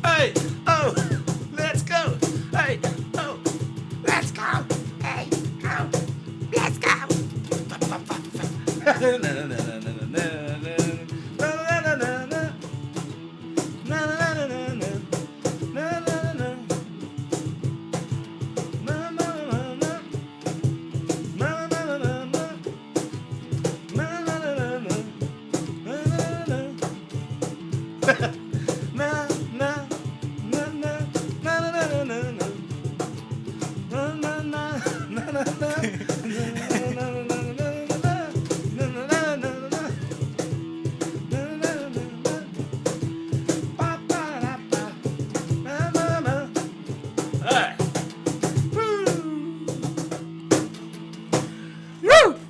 Hey, oh, let's go. Hey, oh, let's go. Hey, oh, let's go.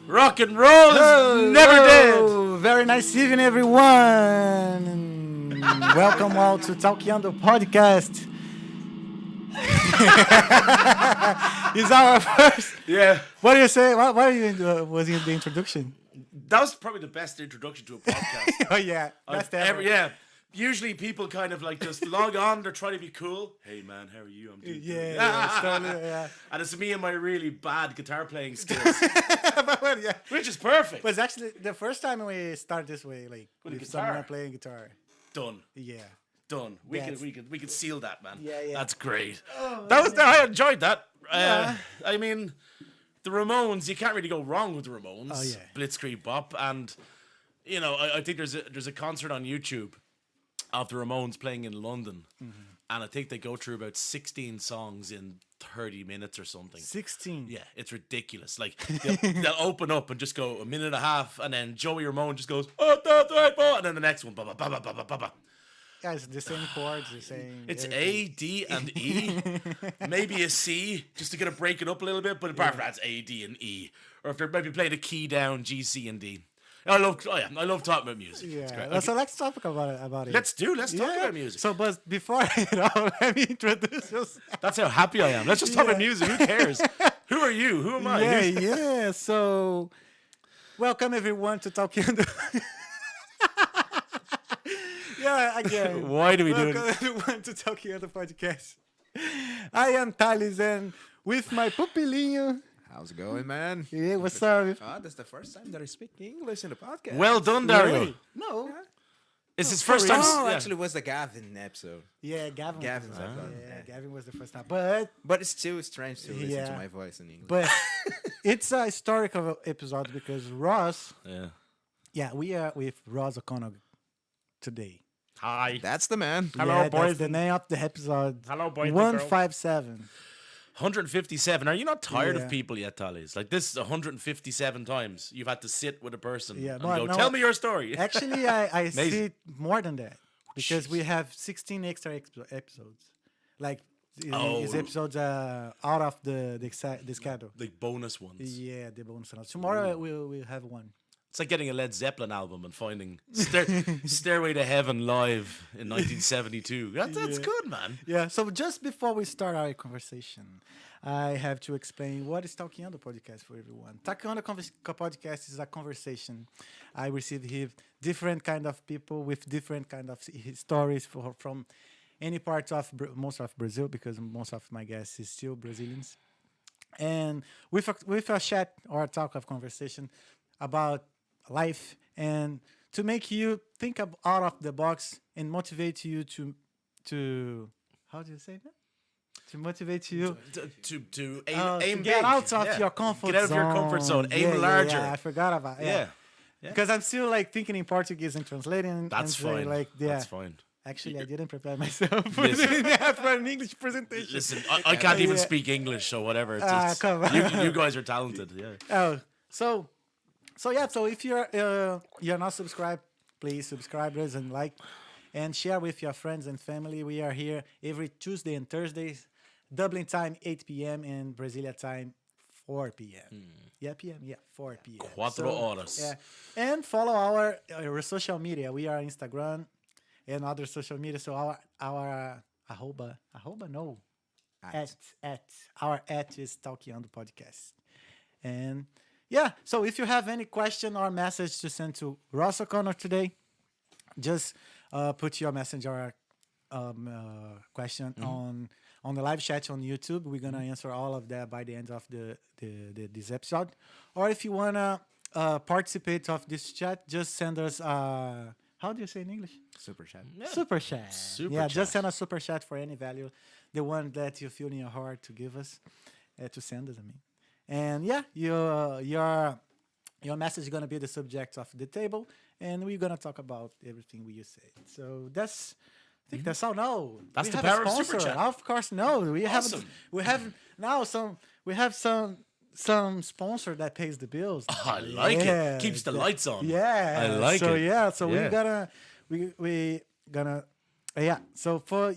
Rock and roll is never dead. Very nice evening, everyone. Welcome all to Talkando Podcast. It's our first. Yeah. What do you say? What are you? Was in the introduction? That was probably the best introduction to a podcast. Oh yeah, best ever. Yeah. Usually people kind of like just log on, they're trying to be cool. Hey man, how are you? I'm doing good. Yeah, it's totally, yeah. And it's me and my really bad guitar playing skills. But, yeah. Which is perfect. But it's actually the first time we start this way, like with someone playing guitar. Done. Yeah. Done. We can seal that, man. Yeah. That's great. I enjoyed that. I mean, the Ramones, you can't really go wrong with the Ramones. Oh yeah. Blitzkrieg Bop, and you know, I think there's a concert on YouTube of the Ramones playing in London, and I think they go through about 16 songs in 30 minutes or something. 16. Yeah, it's ridiculous. Like they'll open up and just go a minute and a half, and then Joey Ramone just goes, oh, and then the next one, ba ba ba ba ba ba ba. Guys, the same chords, the same. It's everything. A, D, and E. Maybe a C, just to kind of break it up a little bit. But apart from that, it's A, D, and E. Or if they're maybe playing a key down, G, C, and D. I love talking about music. It's Yeah. great. So let's talk about it. Let's talk about music. So, but before let me introduce you. That's how happy I am. Let's just talk about Yeah. music. Who cares? Who are you? Who am I? Yeah, Who's- yeah. So, welcome everyone to Talking. Yeah, again. Why do we do it? Welcome everyone to Talking on the podcast. I am Thales, and with my pupilinho. How's it going, man? Yeah, what's up? That's the first time that I speak English in the podcast. Well done, Dario. Really? No. It's his first time. oh, yeah. actually, it was the Gavin episode. Yeah, Gavin. Gavin's was, episode. yeah, Gavin was the first time, but But it's too strange to listen Yeah. to my voice in English. but it's a historical episode because Ross. Yeah. Yeah, we are with Ross O'Connor today. Hi. That's the man. Hello, yeah, boys That's the name of the episode. Hello, boys and girls. 157. 157. Are you not tired Yeah. of people yet, Tallies? Like this is 157 times you've had to sit with a person Yeah, and no, go, no. tell me your story. Actually, I see Amazing. it more than that because we have 16 extra episodes. Like Oh. these episodes are out of the schedule. Like bonus ones. Yeah, the bonus round. Tomorrow we'll have one. It's like getting a Led Zeppelin album and finding Stairway to Heaven live in 1972. That's Yeah. good, man. Yeah. So just before we start our conversation, I have to explain what is Talking on the podcast for everyone. Talking on the podcast is a conversation. I receive here different kind of people with different kind of stories from any part of most of Brazil because most of my guests is still Brazilians, and with a chat or a talk of conversation about life and to make you think out of the box and motivate you to how do you say that? To motivate you To aim, to aim get big. out of Yeah. your comfort Get out of zone. your comfort zone. Aim Yeah, larger. Yeah, I forgot about Yeah. Because I'm still like thinking in Portuguese and translating. That's and say, fine. like yeah. That's fine. Actually, I didn't prepare myself for, Listen. for an English presentation. Listen, I can't even Yeah. speak English, so whatever. Come on. You guys are talented. Yeah. Oh, so yeah. So if you're not subscribed, please subscribe us and like and share with your friends and family. We are here every Tuesday and Thursdays, Dublin time 8 p.m. and Brasilia time 4 p.m. Yeah, p.m. Yeah, 4 p.m. Cuatro horas. Yeah, and follow our social media. We are Instagram and other social media. So our arroba no at our at is Talking on the podcast. And yeah, so if you have any question or message to send to Ross O'Connor today, just put your message or question on the live chat on YouTube. We're gonna answer all of that by the end of this episode. Or if you wanna participate of this chat, just send us how do you say in English? Super chat. Super chat. Super yeah, chat. just send a super chat for any value, the one that you feel in your heart to give us, to send us. I mean, and yeah, your message is gonna be the subject of the table, and we're gonna talk about everything you said. So that's. I think that's all. No, That's we the have a power of Super sponsor. Chat. Of course, no. We Awesome. have some sponsor that pays the bills. I like it. Keeps the lights on. Yeah, I like so, it. Yeah, so Yeah. we gonna yeah. So for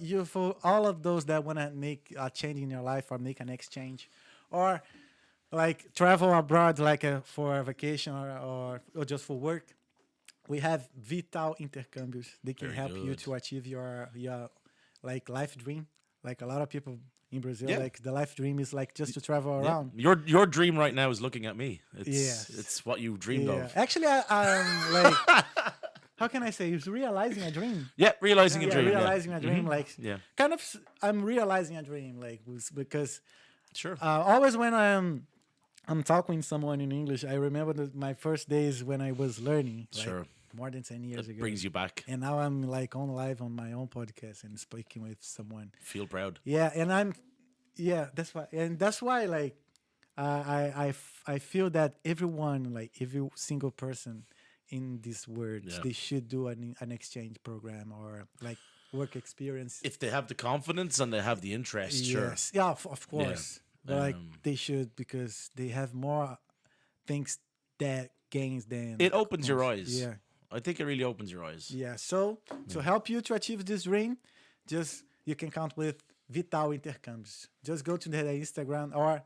all of those that wanna make a change in your life or make an exchange, or like travel abroad, like for a vacation or just for work, we have Vital Intercambios. They can Very help you good. to achieve your like life dream. Like a lot of people in Brazil, Yeah. like the life dream is like just to travel Yeah. around. Your dream right now is looking at me. It's Yes. it's what you dreamed of. Actually, I'm like, how can I say? It's realizing a dream. Yeah, realizing a Yeah, dream. realizing a dream. Mhm. Like, Yeah. kind of, I'm realizing a dream. Like, because Sure. always when I'm talking with someone in English, I remember my first days when I was learning. Like, Sure. More than 10 years It ago. brings you back. And now I'm like on live on my own podcast and speaking with someone. Feel proud. Yeah, and that's why like I feel that everyone, like every single person in this world, Yeah. they should do an exchange program or like work experience. If they have the confidence and they have the interest, sure. Yes, yeah, of course. But like Um, they should because they have more things that gains than It opens your costs. eyes. Yeah. I think it really opens your eyes. Yeah, so to help you to achieve this dream, just you can count with Vital Intercambios. Just go to the Instagram or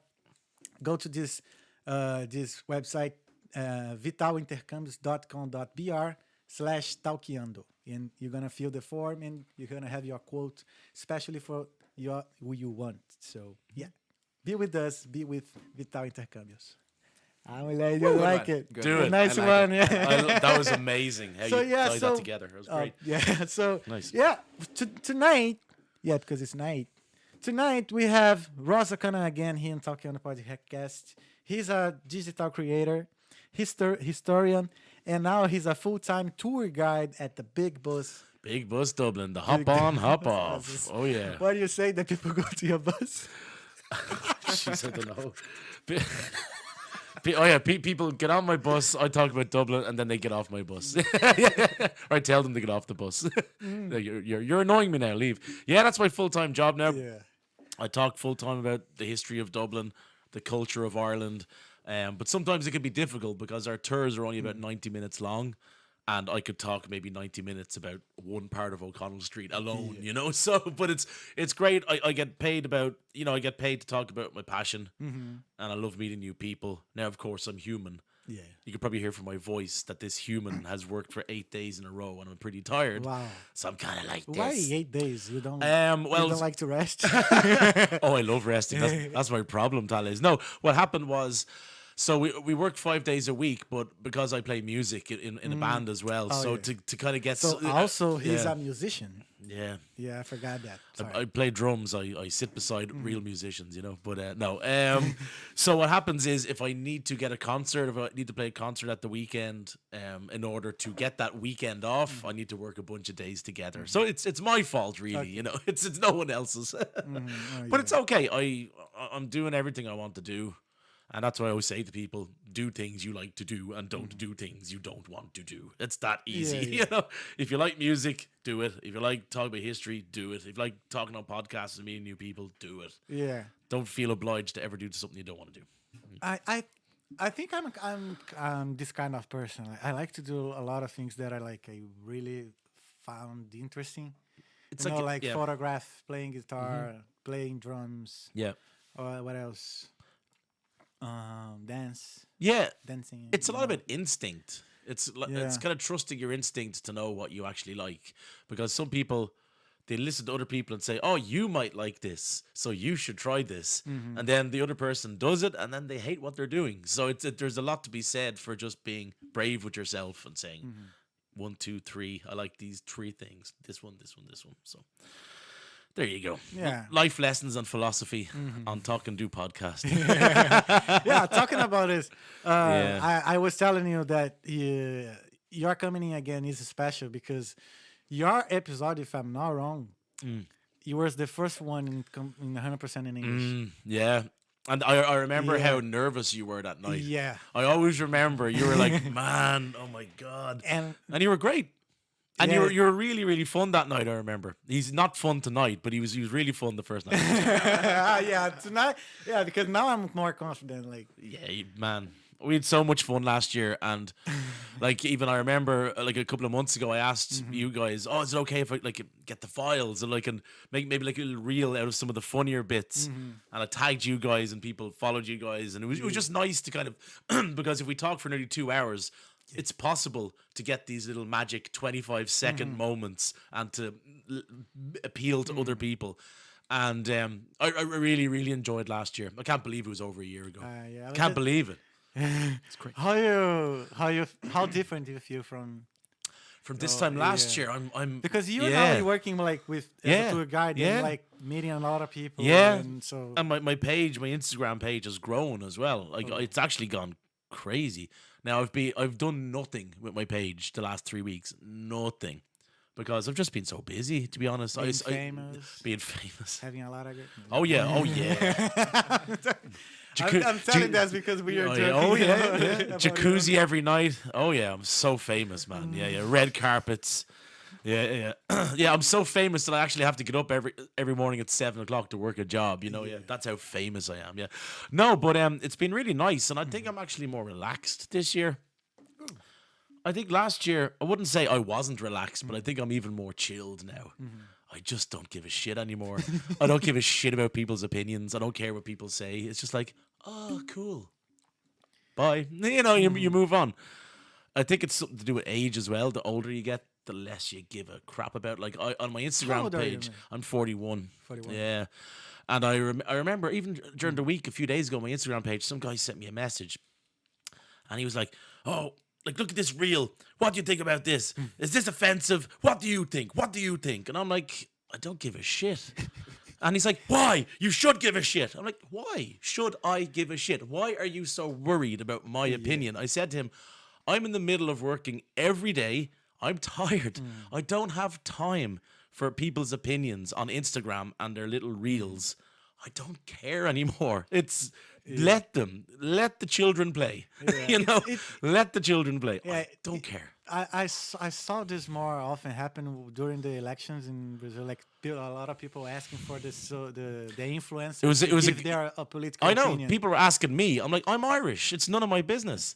go to this this website vitalintercambios.com.br/talkeando. And you're going to fill the form and you're going to have your quote, especially for who you want. So, yeah, be with us, be with Vital Intercambios. You like one. it. Good Do one. it. Nice I like one. Yeah. That was amazing. How So, you yeah, tied so- that together. It was great. Yeah. So Nice. yeah, tonight, yeah, because it's night. Tonight we have Ross O'Connor again here in Talking on the Podcast. He's a digital creator, historian, and now he's a full-time tour guide at the Big Bus. Big Bus Dublin. The hop on, hop off. Bus. Oh yeah. What do you say that people go to your bus? Jeez, I don't know. Oh yeah, people get on my bus. I talk about Dublin, and then they get off my bus. Or I tell them to get off the bus. You're annoying me now. Leave. Yeah, that's my full time job now. Yeah. I talk full time about the history of Dublin, the culture of Ireland. But sometimes it can be difficult because our tours are only about 90 minutes long. And I could talk maybe 90 minutes about one part of O'Connell Street alone, you know? So, but it's great. I get paid I get paid to talk about my passion. And I love meeting new people. Now, of course, I'm human. Yeah. You could probably hear from my voice that this human has worked for 8 days in a row and I'm pretty tired. Wow. So I'm kind of like this. Why 8 days? You don't. Well, you don't like to rest. oh, I love resting. That's my problem, Thales. No, what happened was, so we work 5 days a week, but because I play music in a band as well, so yeah. to kind of get So also he's yeah. a musician. Yeah. Yeah, I forgot that. Sorry. I play drums. I sit beside real musicians, you know. But no. So what happens is if I need to get a concert, if I need to play a concert at the weekend, in order to get that weekend off, I need to work a bunch of days together. So it's my fault, really. You know, it's no one else's. But it's okay. I'm doing everything I want to do. And that's why I always say to people, do things you like to do and don't do things you don't want to do. It's that easy. Yeah. You know, if you like music, do it. If you like talking about history, do it. If you like talking on podcasts and meeting new people, do it. Yeah. Don't feel obliged to ever do something you don't want to do. I think I'm this kind of person. I like to do a lot of things that I really found interesting. It's You know, like yeah. photograph, playing guitar, playing drums. Yeah. Or what else? Dance, Yeah. dancing. It's a you lot know. about instinct. It's Yeah. kind of trusting your instincts to know what you actually like. Because some people, they listen to other people and say, "Oh, you might like this, so you should try this," and then the other person does it, and then they hate what they're doing. So there's a lot to be said for just being brave with yourself and saying, 1, 2, 3. I like these 3 things. This one, this one, this one. So. There you go. Yeah. Life lessons and philosophy on Talk and Do podcast. Yeah, talking about this, Yeah. I was telling you that your coming in again is special because your episode, if I'm not wrong, it was the first one in 100% in English. Yeah. And I remember Yeah. how nervous you were that night. Yeah. I always remember you were like, man, oh my God. And And you were great. And Yeah. you were really, really fun that night, I remember. He's not fun tonight, but he was really fun the first night. yeah, tonight, yeah, because now I'm more confident. Like, Yeah, man. We had so much fun last year, and like even I remember like a couple of months ago, I asked you guys, "Oh, is it okay if I like get the files and like can make maybe like a little reel out of some of the funnier bits?" And I tagged you guys, and people followed you guys, and it was just nice to kind of because if we talk for nearly 2 hours, it's possible to get these little magic 25-second moments and to appeal to other people. And I really, really enjoyed last year. I can't believe it was over a year ago. yeah, I can't believe it. how different do you feel from This time last yeah. year, I'm because you're yeah. now working like with as Yeah, a tour guide yeah. and like meeting a lot of people. Yeah. and so And my page, my Instagram page has grown as well. Like it's actually gone crazy. Now I've done nothing with my page the last 3 weeks. Nothing. Because I've just been so busy, to be honest. being famous, Being famous. having a lot of good. Oh yeah, oh yeah. I'm telling that because we are Oh joking. yeah, oh, yeah, about yeah. it. Jacuzzi every night. Oh yeah, I'm so famous, man. Yeah, yeah. Red carpets. Yeah, yeah. Yeah, I'm so famous that I actually have to get up every morning at 7:00 to work a job. You know, yeah. That's how famous I am. Yeah. No, but it's been really nice, and I think I'm actually more relaxed this year. I think last year I wouldn't say I wasn't relaxed, but I think I'm even more chilled now. I just don't give a shit anymore. I don't give a shit about people's opinions. I don't care what people say. It's just like, oh, cool. bye. You know, you move on. I think it's something to do with age as well. The older you get, the less you give a crap about. Like on my Instagram old are you, page, man? I'm 41. 41. Yeah. And I remember even during the week, a few days ago, my Instagram page, some guy sent me a message. And he was like, oh, like, look at this reel. What do you think about this? Is this offensive? What do you think? What do you think? And I'm like, I don't give a shit. And he's like, why? You should give a shit. I'm like, why should I give a shit? Why are you so worried about my opinion? I said to him, I'm in the middle of working every day. I'm tired. I don't have time for people's opinions on Instagram and their little reels. I don't care anymore. It's let the children play. You know, let the children play. I don't care. I saw this more often happen during the elections in Brazil. Like a lot of people asking for this, so the influencers. It was if they are a political. I know opinion. people were asking me. I'm like, I'm Irish. It's none of my business.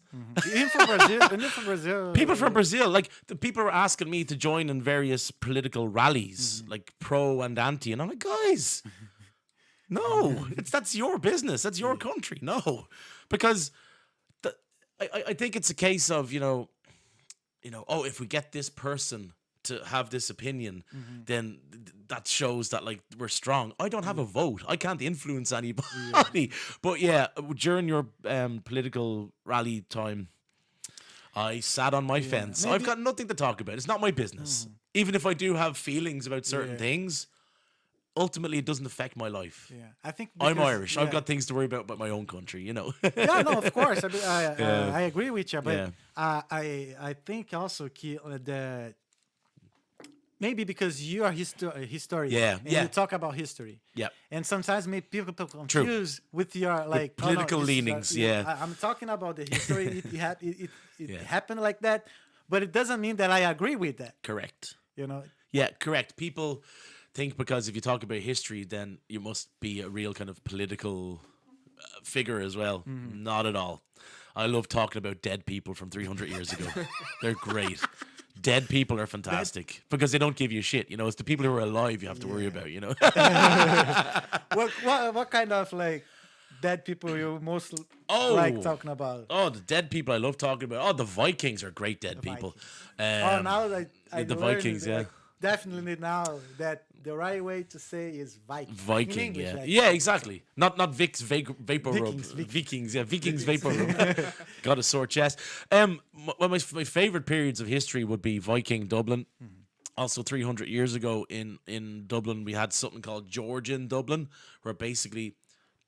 Even from Brazil, even from Brazil. People from Brazil, like the people were asking me to join in various political rallies, like pro and anti, and I'm like, guys, no, that's your business. That's your country. No, because I think it's a case of oh, if we get this person to have this opinion, then that shows that like we're strong. I don't have a vote. I can't influence anybody. But yeah, during your political rally time, I sat on my fence. I've got nothing to talk about. It's not my business. Even if I do have feelings about certain things, ultimately it doesn't affect my life. Yeah, I think I'm Irish. I've got things to worry about my own country, Yeah, no, of course. I agree with you, but Yeah. I think also that maybe because you are historian, Yeah, and yeah. you talk about history, Yep. and sometimes maybe people confuse with your like political this is, leanings, yeah. I'm talking about the history. It Yeah. happened like that, but it doesn't mean that I agree with that. Correct. You know, Yeah, correct. People think because if you talk about history, then you must be a real kind of political figure as well. Not at all. I love talking about dead people from 300 years ago. They're great. Dead people are fantastic because they don't give you shit. It's the people who are alive you have to worry about. what kind of like dead people you most Oh. like talking about? Oh, the dead people I love talking about. Oh, the Vikings are great dead people. Now that I the learned, Vikings, like, definitely now that the right way to say is Viking. Viking, In English, yeah, like, yeah, exactly. Not Vicks vapor rub. Vikings. Vikings, yeah, Vikings vapor rub. Got a sore chest. Well, my favorite periods of history would be Viking Dublin. Also, 300 years ago in Dublin, we had something called Georgian Dublin, where basically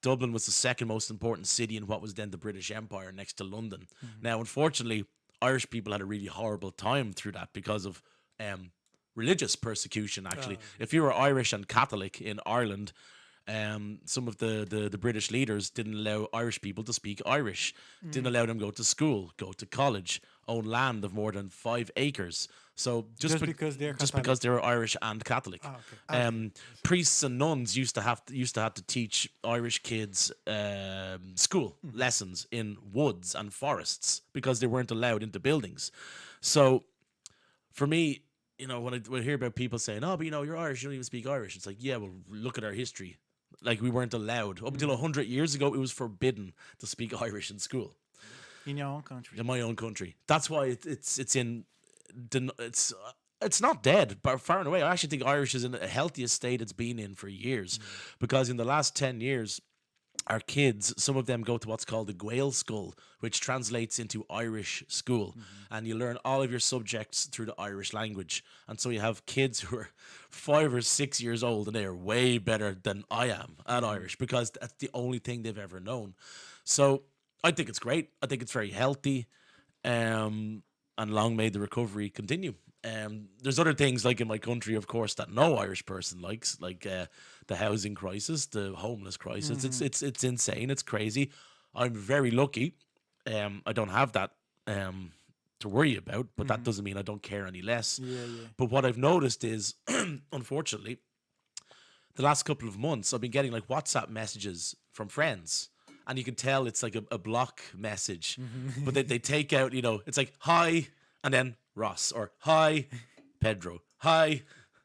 Dublin was the second most important city in what was then the British Empire next to London. Now, unfortunately, Irish people had a really horrible time through that because of religious persecution, actually. If you were Irish and Catholic in Ireland, some of the British leaders didn't allow Irish people to speak Irish, didn't allow them to go to school, go to college, own land of more than 5 acres. So Just because they're just Catholic. because they were Irish and Catholic. Okay. Priests and nuns used to have to teach Irish kids school lessons in woods and forests because they weren't allowed into buildings. So for me, when I hear about people saying, "Oh, but you're Irish, you don't even speak Irish," it's like, yeah, well, look at our history. Like we weren't allowed up until 100 years ago. It was forbidden to speak Irish in school in your own country. in my own country. That's why it's not dead, but far and away. I actually think Irish is in the healthiest state it's been in for years, because in the last 10 years, our kids, some of them go to what's called the Gael School, which translates into Irish school. And you learn all of your subjects through the Irish language. And so you have kids who are 5 or 6 years old and they are way better than I am at Irish because that's the only thing they've ever known. So I think it's great. I think it's very healthy. And long may the recovery continue. There's other things like in my country, of course, that no Irish person likes, like the housing crisis, the homeless crisis. It's insane. It's crazy. I'm very lucky. I don't have that to worry about, but that doesn't mean I don't care any less. Yeah. But what I've noticed is, unfortunately, the last couple of months, I've been getting like WhatsApp messages from friends. And you can tell it's like a block message. But they take out, it's like, hi, and then Ross, or hi, Pedro, hi,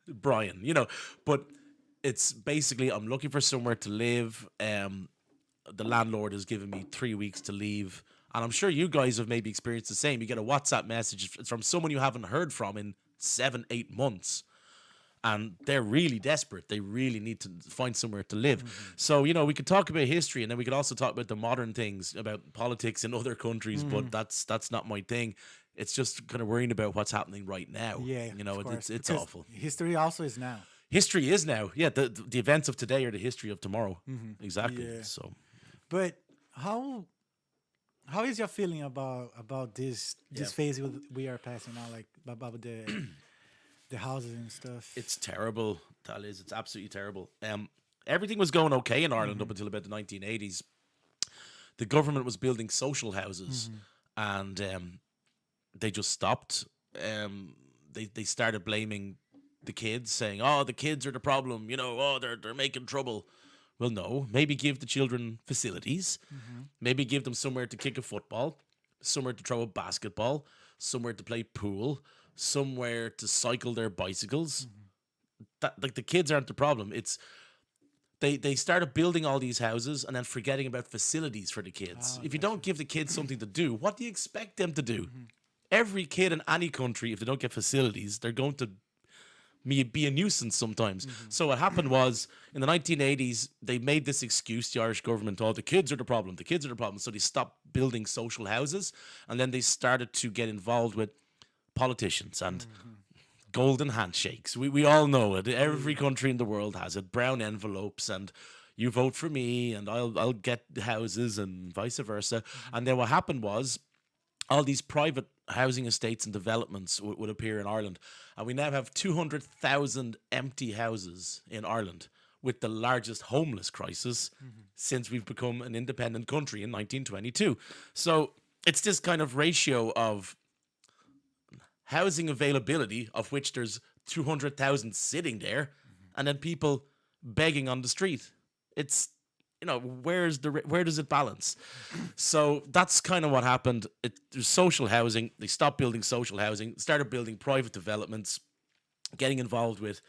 Brian, But it's basically, I'm looking for somewhere to live. The landlord has given me 3 weeks to leave. And I'm sure you guys have maybe experienced the same. You get a WhatsApp message from someone you haven't heard from in 7-8 months. And they're really desperate. They really need to find somewhere to live. So, you know, we could talk about history, and then we could also talk about the modern things, about politics in other countries, but that's not my thing. It's just kind of worrying about what's happening right now. Yeah, you know, of course, it's because awful. History also is now. History is now. Yeah, the events of today are the history of tomorrow. Exactly. Yeah. So, But how is your feeling about this phase we are passing now, like about the houses and stuff? it's terrible. That is, it's absolutely terrible. Everything was going okay in Ireland up until about the 1980s. The government was building social houses, and they just stopped. They started blaming the kids, saying, "Oh, the kids are the problem. You know, oh, they're making trouble." Well, no. Maybe give the children facilities. Maybe give them somewhere to kick a football, somewhere to throw a basketball, somewhere to play pool, somewhere to cycle their bicycles. That, like, the kids aren't the problem. It's they started building all these houses and then forgetting about facilities for the kids. If you don't give the kids something to do, what do you expect them to do? Every kid in any country, if they don't get facilities, they're going to be a nuisance sometimes. So what happened was, in the 1980s, they made this excuse, the Irish government, oh, the kids are the problem, the kids are the problem. So they stopped building social houses, and then they started to get involved with politicians and golden handshakes. We all know it. Every country in the world has it. Brown envelopes, and you vote for me and I'll get houses, and vice versa. And then what happened was, all these private housing estates and developments would appear in Ireland. And we now have 200,000 empty houses in Ireland, with the largest homeless crisis since we've become an independent country in 1922. So it's this kind of ratio of housing availability, of which there's 200,000 sitting there, and then people begging on the street. It's, you know, where does it balance? So that's kind of what happened. There's social housing. They stopped building social housing, started building private developments, getting involved with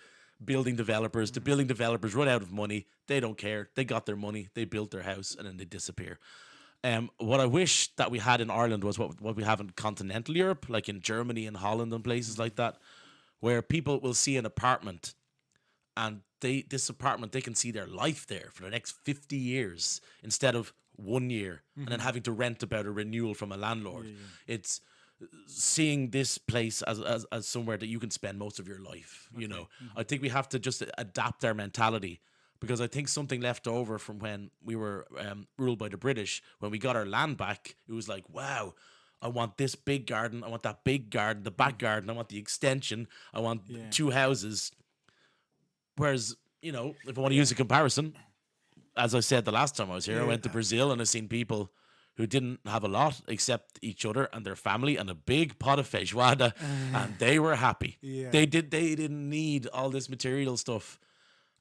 building developers. The building developers run out of money. They don't care. They got their money. They built their house, and then they disappear. What I wish that we had in Ireland was what we have in continental Europe, like in Germany and Holland and places like that, where people will see an apartment, and this apartment, they can see their life there for the next 50 years instead of 1 year, and then having to rent about a renewal from a landlord. It's seeing this place as somewhere that you can spend most of your life. You know, I think we have to just adapt our mentality, because I think something left over from when we were ruled by the British, when we got our land back, it was like, wow, I want this big garden, I want that big garden, the back garden, I want the extension, I want 2 houses. Whereas, you know, if I want to use a comparison, as I said the last time I was here, I went to Brazil and I seen people who didn't have a lot except each other and their family and a big pot of feijoada, and they were happy. They didn't need all this material stuff.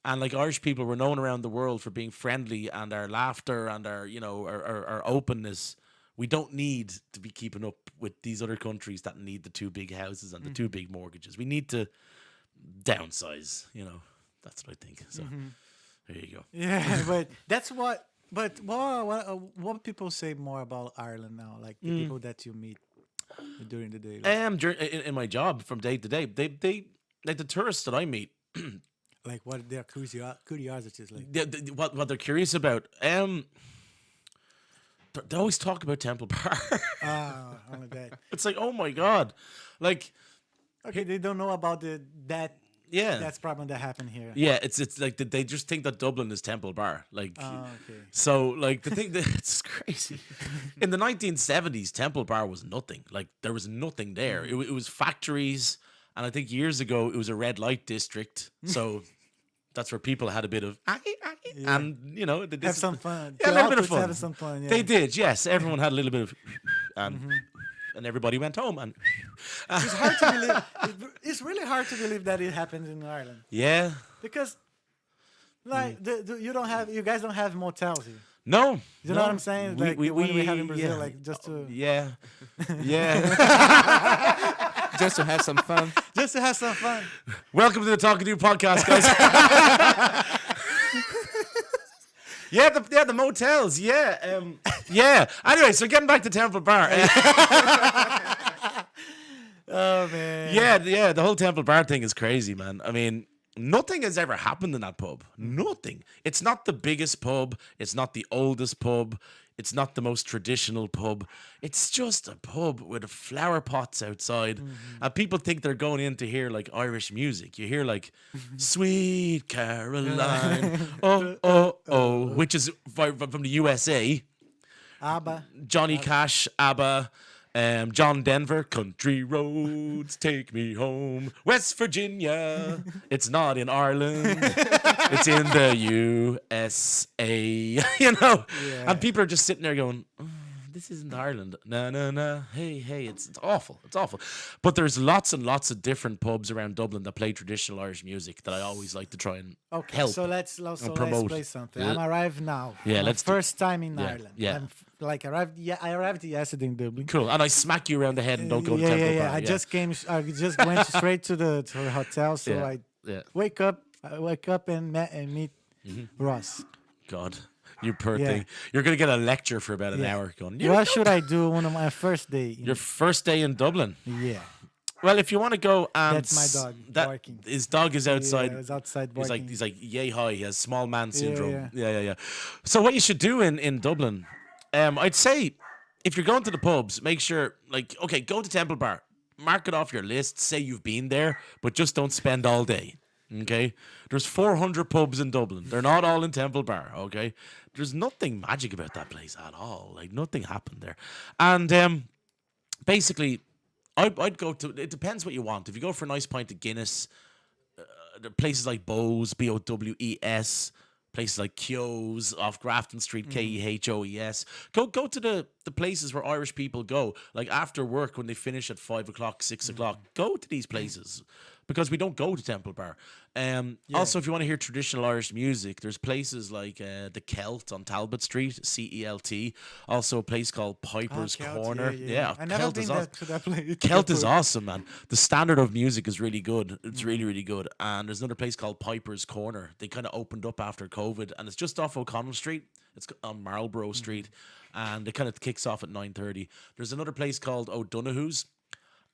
And like, Irish people were known around the world for being friendly, and our laughter and our, you know, our openness. We don't need to be keeping up with these other countries that need the 2 big houses and the 2 big mortgages. We need to downsize, you know. That's what I think. So there you go. Yeah, but that's what. But what people say more about Ireland now, like the people that you meet during the day. Like, in my job from day to day, they like the tourists that I meet. Like, what their curiosities like. What they're curious about. They always talk about Temple Bar. Only that. It's like, oh my God, like. Okay, they don't know about that. Yeah, that's problem that happened here. Yeah, it's like they just think that Dublin is Temple Bar. Like, okay. So like the thing that it's crazy. In the 1970s, Temple Bar was nothing. Like, there was nothing there. It was factories, and I think years ago it was a red light district. So that's where people had a bit of and, you know, they have some fun. Yeah, a little bit of fun. Having some fun. Yeah. They did, yes. Everyone had a little bit of and everybody went home, and it's hard to believe. It's really hard to believe that it happens in Ireland. Yeah, because like you guys don't have motels here. No, you know what I'm saying? Like we have in Brazil, like just to yeah. Just to have some fun. Just to have some fun. Welcome to the Talking To podcast, guys. Yeah, the motels. Yeah, Yeah. Anyway, so getting back to Temple Bar. Oh man. Yeah, the whole Temple Bar thing is crazy, man. I mean, nothing has ever happened in that pub. Nothing. It's not the biggest pub. It's not the oldest pub. It's not the most traditional pub. It's just a pub with flower pots outside. And people think they're going in to hear like Irish music. You hear like Sweet Caroline, oh, oh, oh, which is from the USA. ABBA. Johnny Cash, ABBA, John Denver, Country Roads, Take Me Home, West Virginia. It's not in Ireland. It's in the USA. You know? Yeah. And people are just sitting there going, "Oh, this isn't Ireland. No, no, no. Hey, it's awful. It's awful." But there's lots and lots of different pubs around Dublin that play traditional Irish music that I always like to try and Okay, help. so let's promote. play something. Yeah. I'm arrived now. Yeah, My let's do- first time in Yeah, Ireland. yeah. I arrived yesterday in Dublin. Cool. And I smack you around the head and don't go to Temple Bar. I just went straight to the hotel. So Yeah, I yeah. wake up and meet Mm-hmm. Ross. God, you poor Yeah. thing. You're gonna get a lecture for about an Yeah. hour. Going, What should I do on my first day? your first day in Dublin. Yeah, Well, if you want to go and That's my dog barking. His dog is outside. Yeah, it's outside He's barking. like yay high. He has small man syndrome. yeah. Yeah. So what you should do in Dublin, I'd say, if you're going to the pubs, make sure okay, go to Temple Bar, mark it off your list. Say you've been there, but just don't spend all day. Okay, there's 400 pubs in Dublin. They're not all in Temple Bar. Okay, there's nothing magic about that place at all. Like nothing happened there, and basically, I'd go to. It depends what you want. If you go for a nice pint of Guinness, there are places like Bowes, Bowes, places like Keogh's off Grafton Street, Kehoes. Go to the places where Irish people go, like after work when they finish at 5 o'clock, 6 o'clock. Go to these places because we don't go to Temple Bar. Also, if you want to hear traditional Irish music, there's places like the Celt on Talbot Street, CELT. Also, a place called Piper's Celt, Corner. Yeah. I never Celt been is there awesome. to that place. Celt is awesome, man. The standard of music is really good. It's really, really good. And there's another place called Piper's Corner. They kind of opened up after COVID, and it's just off O'Connell Street. It's on Marlborough Street, and it kind of kicks off at 9:30. There's another place called O'Donoghue's,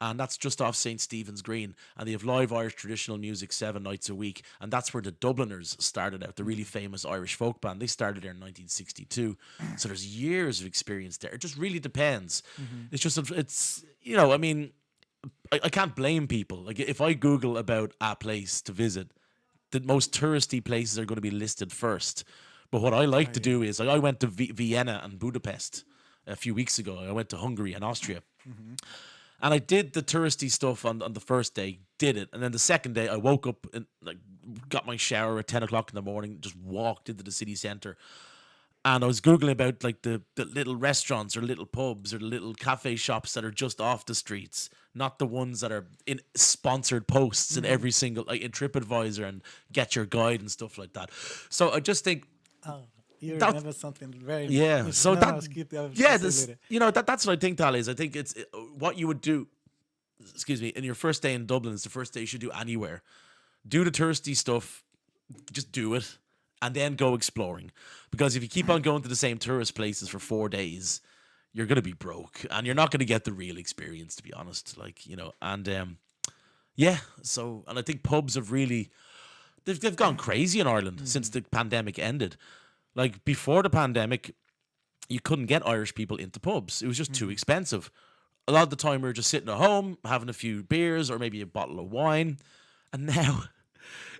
and that's just off St. Stephen's Green. And they have live Irish traditional music 7 nights a week. And that's where the Dubliners started out, the really famous Irish folk band. They started there in 1962. So there's years of experience there. It just really depends. It's just, I mean, I can't blame people. Like, if I Google about a place to visit, the most touristy places are going to be listed first. But what I like to do is, like, I went to Vienna and Budapest a few weeks ago. I went to Hungary and Austria. And I did the touristy stuff on the first day, did it. And then the second day, I woke up and got my shower at 10 o'clock in the morning, just walked into the city centre. And I was Googling about the little restaurants or little pubs or the little cafe shops that are just off the streets, not the ones that are in sponsored posts in every single, like in TripAdvisor and Get Your Guide and stuff like that. So I just think, You That- remember something very yeah. So no, that, no, skip that. yeah, Say this, later. that's what I think, Tal, is. I think it's what you would do. Excuse me. In your first day in Dublin, it's the first day you should do anywhere. Do the touristy stuff. Just do it, and then go exploring. Because if you keep on going to the same tourist places for 4 days, you're gonna be broke, and you're not gonna get the real experience. To be honest, and yeah. So, and I think pubs have really, they've gone crazy in Ireland since the pandemic ended. Like, before the pandemic, you couldn't get Irish people into pubs. It was just too expensive. A lot of the time, we were just sitting at home, having a few beers or maybe a bottle of wine. And now,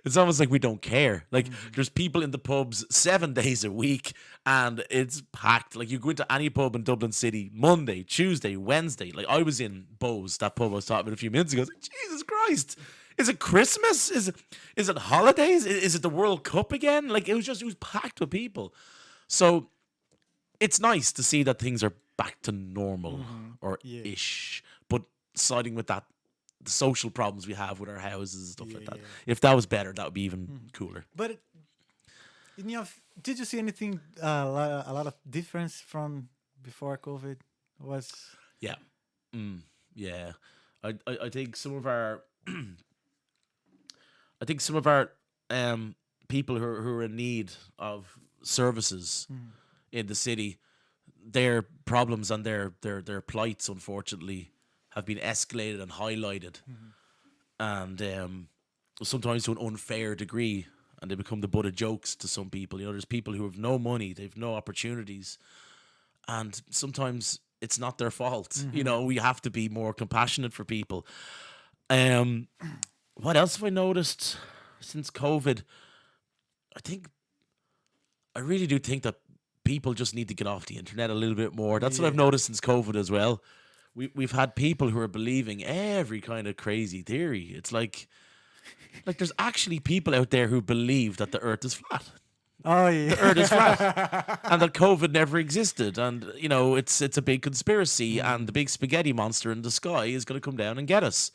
it's almost like we don't care. Like, there's people in the pubs 7 days a week, and it's packed. Like, you go into any pub in Dublin City, Monday, Tuesday, Wednesday. Like, I was in Bowes, that pub I was talking about a few minutes ago. I was like, Jesus Christ. Is it Christmas? Is it holidays? Is it the World Cup again? Like, it was packed with people. So it's nice to see that things are back to normal or ish. But siding with that, the social problems we have with our houses and stuff like that. yeah. If that was better, that would be even cooler. But did you see anything a lot of difference from before COVID? Was Yeah. Yeah. I think some of our people who are in need of services in the city, their problems and their plights, unfortunately, have been escalated and highlighted, and sometimes to an unfair degree, and they become the butt of jokes to some people. You know, there's people who have no money, they've no opportunities, and sometimes it's not their fault. You know, we have to be more compassionate for people. What else have I noticed since COVID? I really do think that people just need to get off the internet a little bit more. That's what I've noticed since COVID as well. We've had people who are believing every kind of crazy theory. It's like there's actually people out there who believe that the Earth is flat. Oh yeah. The Earth is flat, and that COVID never existed, and you know it's a big conspiracy, and the big spaghetti monster in the sky is going to come down and get us.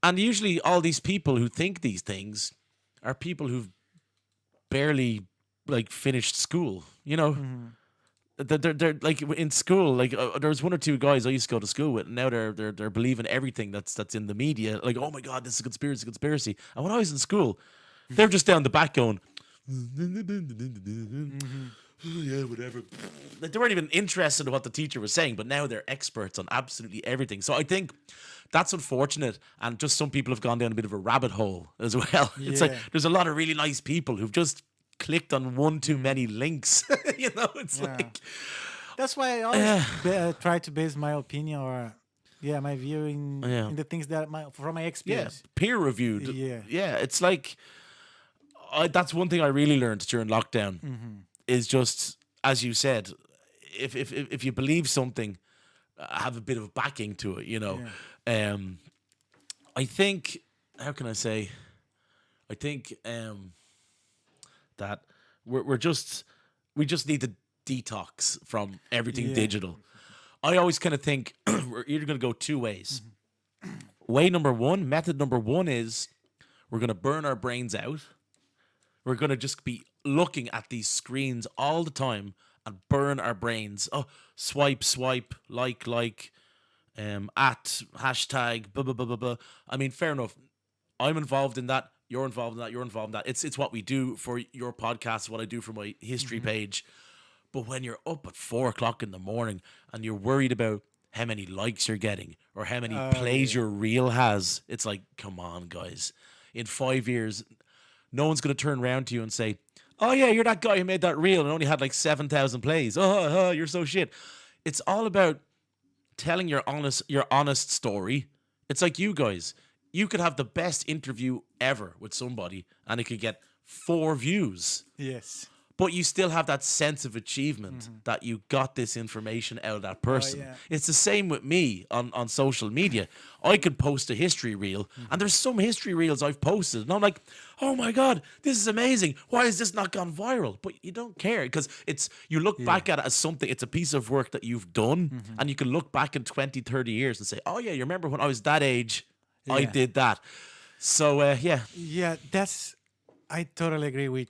And usually, all these people who think these things are people who've barely like finished school. You know, they're like in school. Like there was one or two guys I used to go to school with, and now they're believing everything that's in the media. Like, oh my god, this is a conspiracy. And when I was in school, they're just down the back going. Yeah, whatever. Like, they weren't even interested in what the teacher was saying, but now they're experts on absolutely everything. So I think that's unfortunate, and just some people have gone down a bit of a rabbit hole as well. It's like Yeah. there's a lot of really nice people who've just clicked on one too many links. You know, it's Yeah. like That's why I always try to base my opinion or my view in the things that from my yeah, experience. peer reviewed. Yeah. It's like that's one thing I really learned during lockdown is just as you said, if you believe something, have a bit of backing to it. You know, I think how can I say? I think that we just need to detox from everything digital. I always kind of think we're either going to go two ways. Method number one is we're going to burn our brains out. We're going to just be looking at these screens all the time and burn our brains. Oh, swipe, like, at, hashtag, blah, blah, blah, blah, blah. I mean, fair enough. I'm involved in that. You're involved in that. You're involved in that. It's what we do for your podcast, what I do for my history page. But when you're up at 4 o'clock in the morning and you're worried about how many likes you're getting or how many plays your reel has, it's like, come on, guys. In 5 years, no one's going to turn around to you and say, oh, yeah, you're that guy who made that reel and only had like 7,000 plays. Oh, you're so shit. It's all about telling your honest story. It's like you guys. You could have the best interview ever with somebody and it could get 4 views. Yes. But you still have that sense of achievement that you got this information out of that person. yeah. It's the same with me on social media. I could post a history reel, and there's some history reels I've posted, and I'm like, oh my God, this is amazing. Why has this not gone viral? But you don't care because you look back at it as something, it's a piece of work that you've done, and you can look back in 20, 30 years and say, oh yeah, you remember when I was that age, I Yeah. did that. So yeah. Yeah, I totally agree with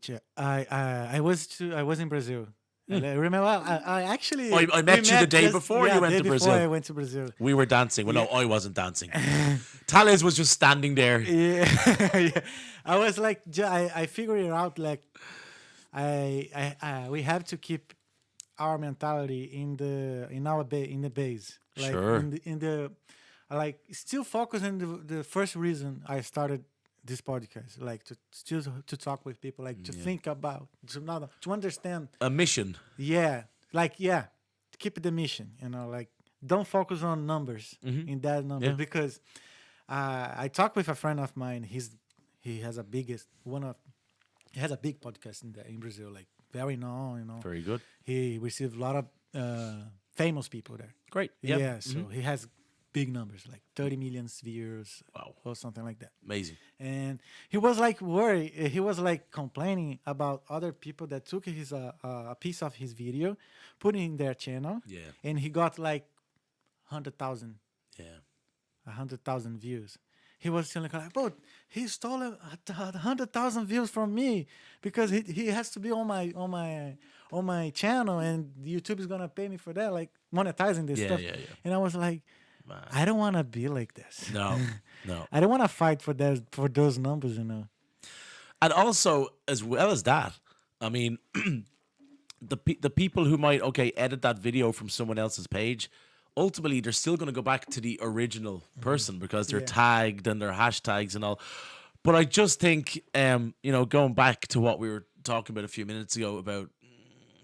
you. I was in Brazil. And I remember I actually I met we you the day before you went day to before Brazil. I went to Brazil. We were dancing. Well, no, I wasn't dancing. Thales was just standing there. Yeah, yeah. I was like, I figured it out. Like, we have to keep our mentality in the base. Like Sure. in the like still focus on the first reason I started this podcast, like to talk with people, like to think about to understand. A mission. Keep the mission. Like don't focus on numbers in that number Yeah. because I talked with a friend of mine. He has a big podcast in Brazil, like very known. Very good. He received a lot of famous people there. Great. Yeah, Yeah. so he has big numbers, like 30 million views, Wow. or something like that. Amazing. And he was like worried. He was like complaining about other people that took his a piece of his video, put it in their channel, Yeah. and he got like 100,000 Yeah. views. He was telling like, but he stole 100,000 views from me because he has to be on my channel and YouTube is gonna pay me for that, like monetizing this Yeah, stuff. yeah, yeah. And I was like, Man. I don't want to be like this. No. No. I don't want to fight for those numbers. And also, as well as that, I mean, the people who might edit that video from someone else's page, ultimately they're still going to go back to the original person because they're tagged and their hashtags and all. But I just think, going back to what we were talking about a few minutes ago about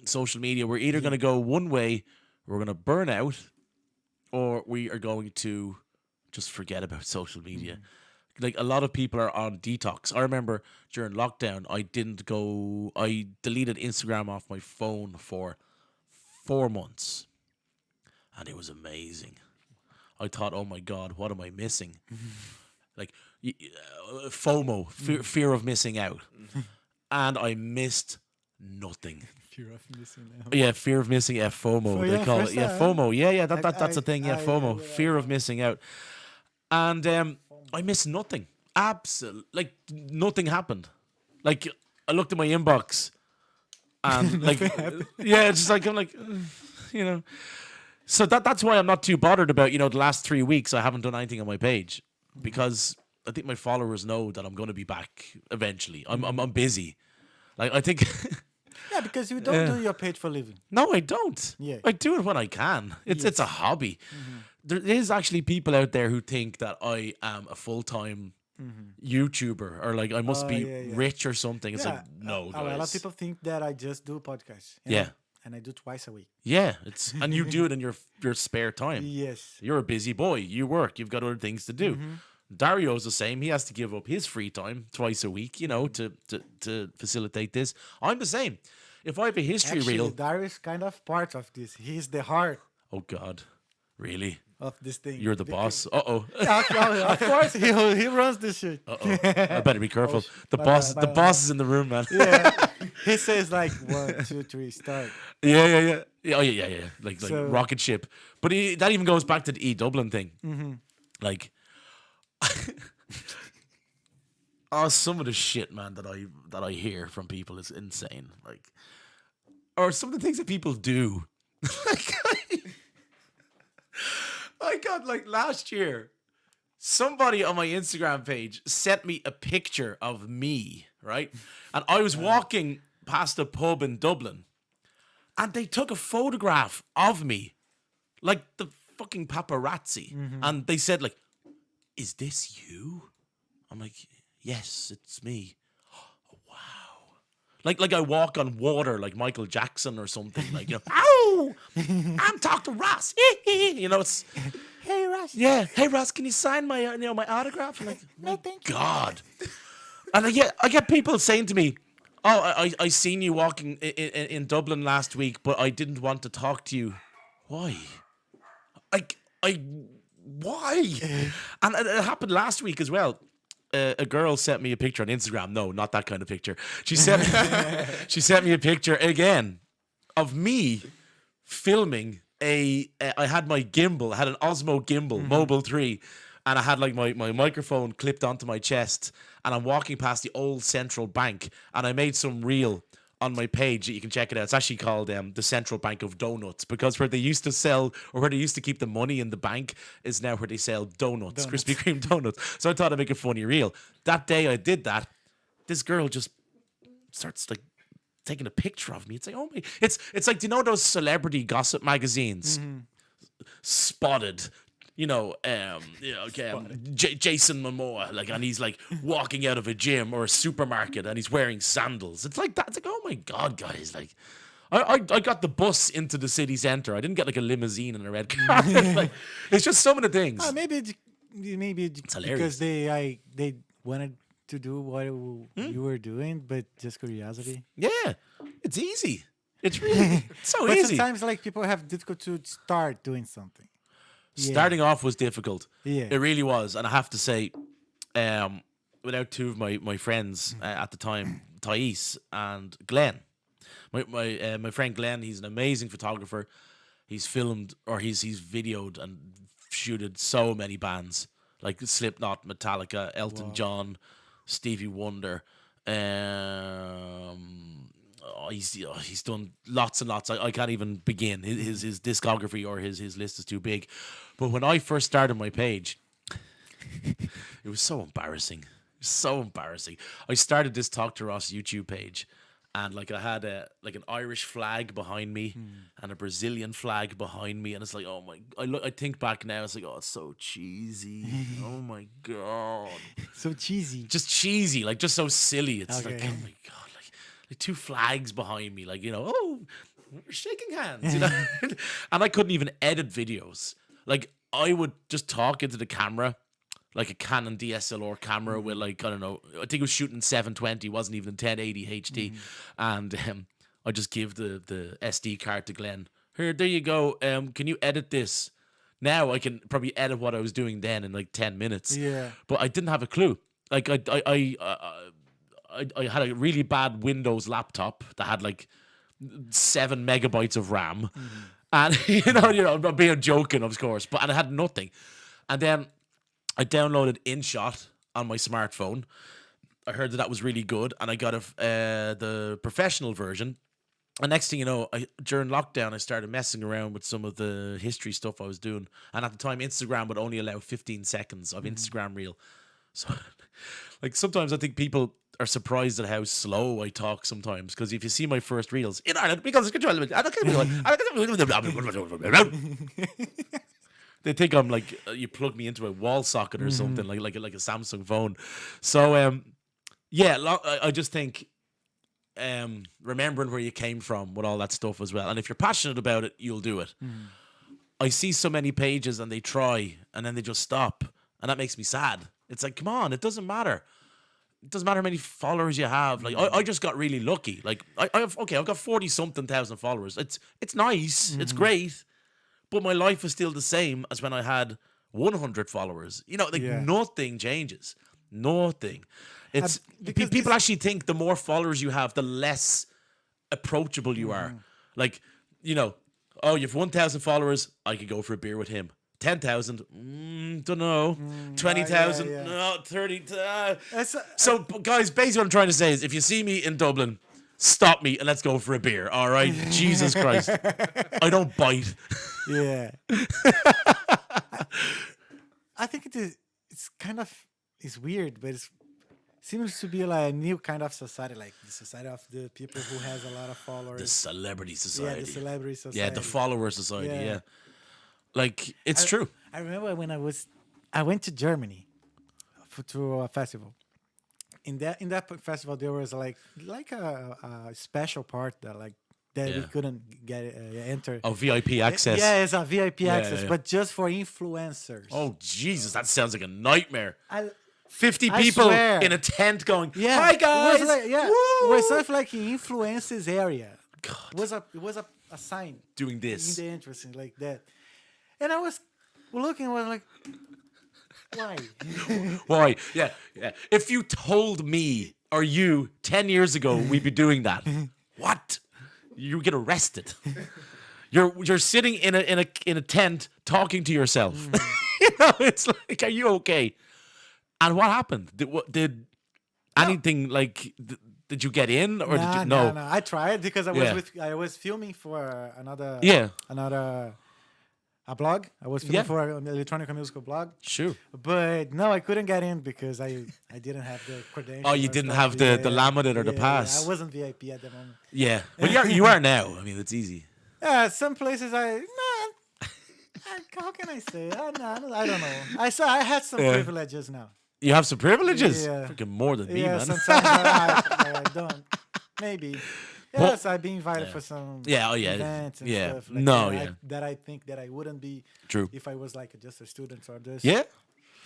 social media, we're either going to go one way, we're going to burn out, or we are going to just forget about social media. Like, a lot of people are on detox. I remember during lockdown, I deleted Instagram off my phone for 4 months. And it was amazing. I thought, oh my God, what am I missing? Like, FOMO, fear of missing out. And I missed nothing. Fear of missing out. Yeah, fear of missing out. FOMO, they call it. Yeah, FOMO. Yeah, that's a thing. Yeah, FOMO, fear of missing out. And I missed nothing. Absolutely, like nothing happened. Like, I looked at my inbox, and like, yeah, it's just like I'm like, So that's why I'm not too bothered about the last 3 weeks I haven't done anything on my page, because I think my followers know that I'm going to be back eventually. I'm busy. Like, I think. Yeah, because you don't do your page for a living. No, I don't. Yeah. I do it when I can. It's a hobby. There is actually people out there who think that I am a full-time YouTuber, or like I must be rich or something. It's like, no, guys. A lot of people think that I just do podcasts. Yeah. And I do twice a week. Yeah, and you do it in your spare time. Yes. You're a busy boy. You work. You've got other things to do. Dario's the same. He has to give up his free time twice a week, to facilitate this. I'm the same. If I have a history reel, Dario is kind of part of this. He's the heart oh God, really? of this thing. You're the boss. Uh-oh. Of course, he runs this shit. Uh-oh. I better be careful. The boss is in the room, man. Yeah. He says like 1, 2, 3, start. Yeah. Oh yeah. Like So- rocket ship. But that even goes back to the E-Dublin thing. Like, some of the shit, man, that I hear from people is insane. Like, or some of the things that people do. Like, I got, like, last year, somebody on my Instagram page sent me a picture of me, right? And I was walking past a pub in Dublin, and they took a photograph of me, like the fucking paparazzi. And they said, like, is this you? I'm like, yes, it's me. Oh, wow. Like I walk on water like Michael Jackson or something. Like, ow! I'm Dr. Ross. It's... Hey, Russ. Yeah. Hey, Ross, can you sign my my autograph? I'm like, No, thank you. God. And I get people saying to me, oh, I seen you walking in Dublin last week, but I didn't want to talk to you. Why? Why? And it happened last week as well. A girl sent me a picture on Instagram. No, not that kind of picture. She sent me a picture again of me filming I had my gimbal. I had an Osmo gimbal, Mobile 3, and I had like my microphone clipped onto my chest, and I'm walking past the old Central Bank, and I made some reel on my page that you can check it out. It's actually called the Central Bank of Donuts, because where they used to sell, or where they used to keep the money in the bank, is now where they sell donuts. Krispy Kreme donuts. So I thought I'd make a funny reel. That day I did that, this girl just starts like taking a picture of me. It's like, oh my, it's like, do you know those celebrity gossip magazines? Spotted. Jason Momoa, like, and he's like walking out of a gym or a supermarket and he's wearing sandals. It's like that. It's like, oh my God, guys! Like, I got the bus into the city center. I didn't get like a limousine and a red carpet. Like, it's just some of the things. Maybe hilarious. because they wanted to do what you were doing, but just curiosity. Yeah, it's easy. It's really so But easy. sometimes like people have difficulty to start doing something. Starting off was difficult. Yeah. It really was. And I have to say, without two of my friends at the time, Thais and Glenn, my friend Glenn, he's an amazing photographer. He's filmed, or he's videoed and shooted so many bands, like Slipknot, Metallica, Elton John, Stevie Wonder. He's done lots and lots. I can't even begin. His discography or his list is too big. But when I first started my page, it was so embarrassing. So embarrassing. I started this Talk to Ross YouTube page, and like I had like an Irish flag behind me and a Brazilian flag behind me, and it's like, oh my! I think back now, it's like, oh, it's so cheesy. Oh my god, So cheesy. just cheesy, like just so silly. It's like, Okay. oh my god, like two flags behind me, like, you know, oh, we're shaking hands, you know. And I couldn't even edit videos. Like I would just talk into the camera, like a Canon DSLR camera with like, I don't know, I think it was shooting 720, wasn't even 1080 HD, and I just give the SD card to Glenn. Here, there you go. Can you edit this? Now I can probably edit what I was doing then in like 10 minutes. Yeah. But I didn't have a clue. Like I had a really bad Windows laptop that had like 7 megabytes of RAM, and you know, I'm not being joking, of course, but and I had nothing, and then I downloaded InShot on my smartphone. I heard that was really good, and I got the professional version. And next thing you know, during lockdown, I started messing around with some of the history stuff I was doing. And at the time, Instagram would only allow 15 seconds of Instagram reel. So, like, sometimes I think people are surprised at how slow I talk sometimes. Because if you see my first reels, in Ireland, because they think I'm like, you plug me into a wall socket or something, like a Samsung phone. So, yeah, I just think remembering where you came from with all that stuff as well. And if you're passionate about it, you'll do it. I see so many pages and they try and then they just stop. And that makes me sad. It's like, come on, it doesn't matter. It doesn't matter how many followers you have. Like I just got really lucky. Like I've got 40 something thousand followers. It's nice. It's great. But my life is still the same as when I had 100 followers. You know, like nothing changes. Nothing. It's because people actually think the more followers you have, the less approachable you are. Like, you know, oh, you have 1,000 followers, I could go for a beer with him. 10,000, don't know. 20,000, no. 30. So, guys, basically what I'm trying to say is, if you see me in Dublin, stop me and let's go for a beer. All right, Jesus Christ, I don't bite. Yeah. I think it's kind of, it's weird, but it seems to be like a new kind of society, like the society of the people who has a lot of followers. The celebrity society. Yeah, the celebrity society. Yeah, the follower society. Yeah. Yeah, like it's true. I remember when I went to Germany to a festival. In that festival, there was like a special part that we couldn't get enter. Oh, VIP access. Yeah, it's a VIP access, yeah. but just for influencers. Oh Jesus, that sounds like a nightmare. 50 I people swear. in a tent going, Yeah, "Hi guys!" It was like, yeah, Woo! it was sort of like influences area. God. It was a sign Doing this. in the entrance like that, and I was looking. I was like, why? Why? Yeah. If you told me or you 10 years ago we'd be doing that, what? You get arrested. You're sitting in a tent talking to yourself. You know, it's like, are you okay? And what happened? Did anything like? Did you get in or did you? No. I tried because I was filming for another a blog. I was filming for an electronic musical blog. Sure. But no, I couldn't get in because I didn't have the credentials. Oh, you didn't have the laminate or the pass. I wasn't VIP at the moment. Yeah. Well, you are now. I mean, it's easy. Yeah, some places how can I say? I don't know. I had some privileges now. You have some privileges. Yeah. Freaking more than me, man. Sometimes I don't. Maybe. Yes, I've been invited for some events and stuff like that I think that I wouldn't be True. if I was like just a student or just Yeah.